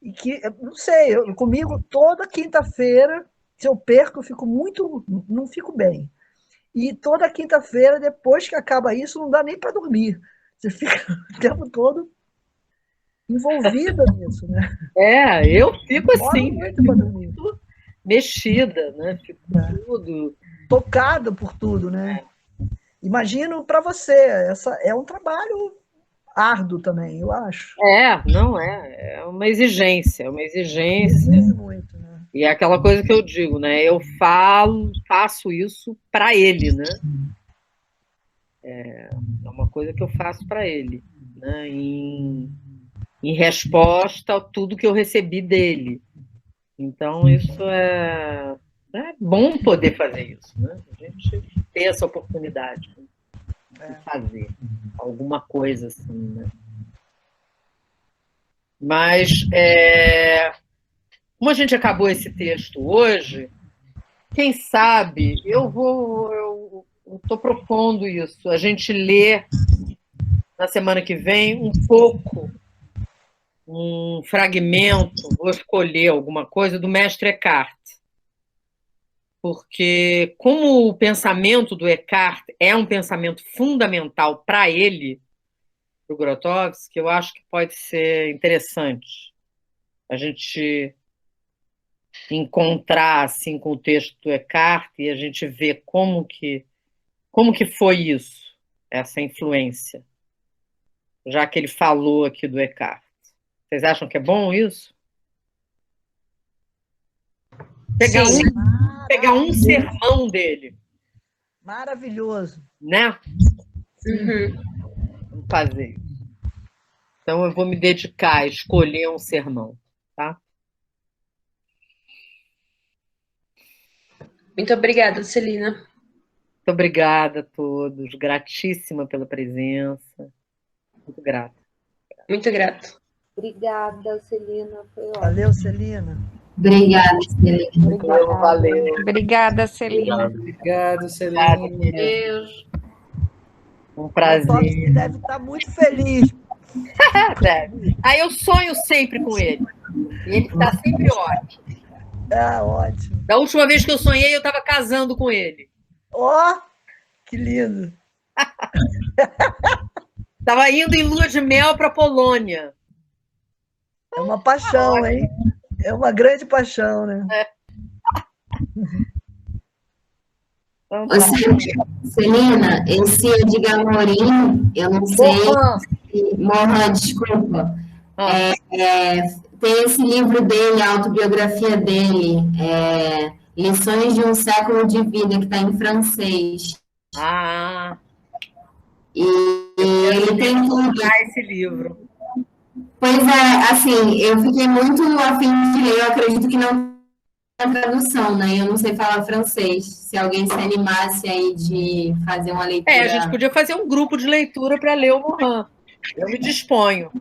e que, não sei, comigo toda quinta-feira, se eu perco, eu fico não fico bem. E toda quinta-feira, depois que acaba isso, não dá nem para dormir. Você fica o tempo todo envolvida nisso, né? Eu fico assim, Muito para dormir. mexida, né? Fico tudo. Tocada por tudo, né? Imagino para você, essa é um trabalho árduo também, eu acho. Não é. É uma exigência, Exige muito, né? E é aquela coisa que eu digo, né? Eu faço isso para ele, né? É uma coisa que eu faço para ele, né? Em resposta a tudo que eu recebi dele. Então, isso é bom poder fazer isso, né? A gente ter essa oportunidade de fazer alguma coisa assim, né? Mas, como a gente acabou esse texto hoje, quem sabe eu estou propondo isso, a gente lê na semana que vem um pouco, um fragmento, vou escolher alguma coisa, do mestre Eckhart. Porque, como o pensamento do Eckhart é um pensamento fundamental para ele, para o Grotowski, eu acho que pode ser interessante a gente encontrar assim com o texto do Eckhart e a gente ver como que foi isso, essa influência, já que ele falou aqui do Eckhart. Vocês acham que é bom isso? Pegar um sermão dele. Maravilhoso. Né? Vamos fazer isso. Então eu vou me dedicar a escolher um sermão, tá? Muito obrigada, Celina. Muito obrigada a todos. Gratíssima pela presença. Muito grata. Muito grata. Obrigada, Celina. Foi ótimo. Valeu, Celina. Obrigada, Celina. Valeu. Obrigada, Celina. Obrigado, Celina. Deus. Um prazer. Deve estar muito feliz. Deve. Aí eu sonho sempre com ele. E ele está sempre ótimo. Ótimo. Da última vez que eu sonhei, eu estava casando com ele. Que lindo. Estava indo em lua de mel para a Polônia. É uma paixão, hein? É uma grande paixão, né? Celina, esse Edgar Morin, eu não sei. Morin, desculpa. Tem esse livro dele, a autobiografia dele, Lições de um Século de Vida, que está em francês. E ele tem tudo. Esse livro. Pois é, assim, eu fiquei muito afim de ler, eu acredito que não tem tradução, né? Eu não sei falar francês. Se alguém se animasse aí de fazer uma leitura... A gente podia fazer um grupo de leitura para ler o Morin. Eu me disponho.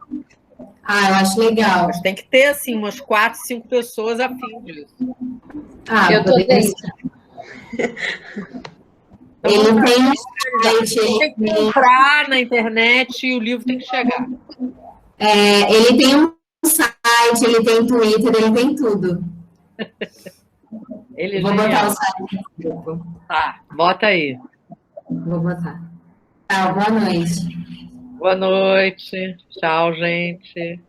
Eu acho legal. Mas tem que ter, assim, umas 4, 5 pessoas a fim disso. Eu tô dentro. Ele tem um site... Tem que comprar na internet e o livro tem que chegar. Ele tem um site, ele tem Twitter, ele tem tudo. Vou botar o site no grupo. Tá, bota aí. Vou botar. Boa noite. Boa noite. Tchau, gente.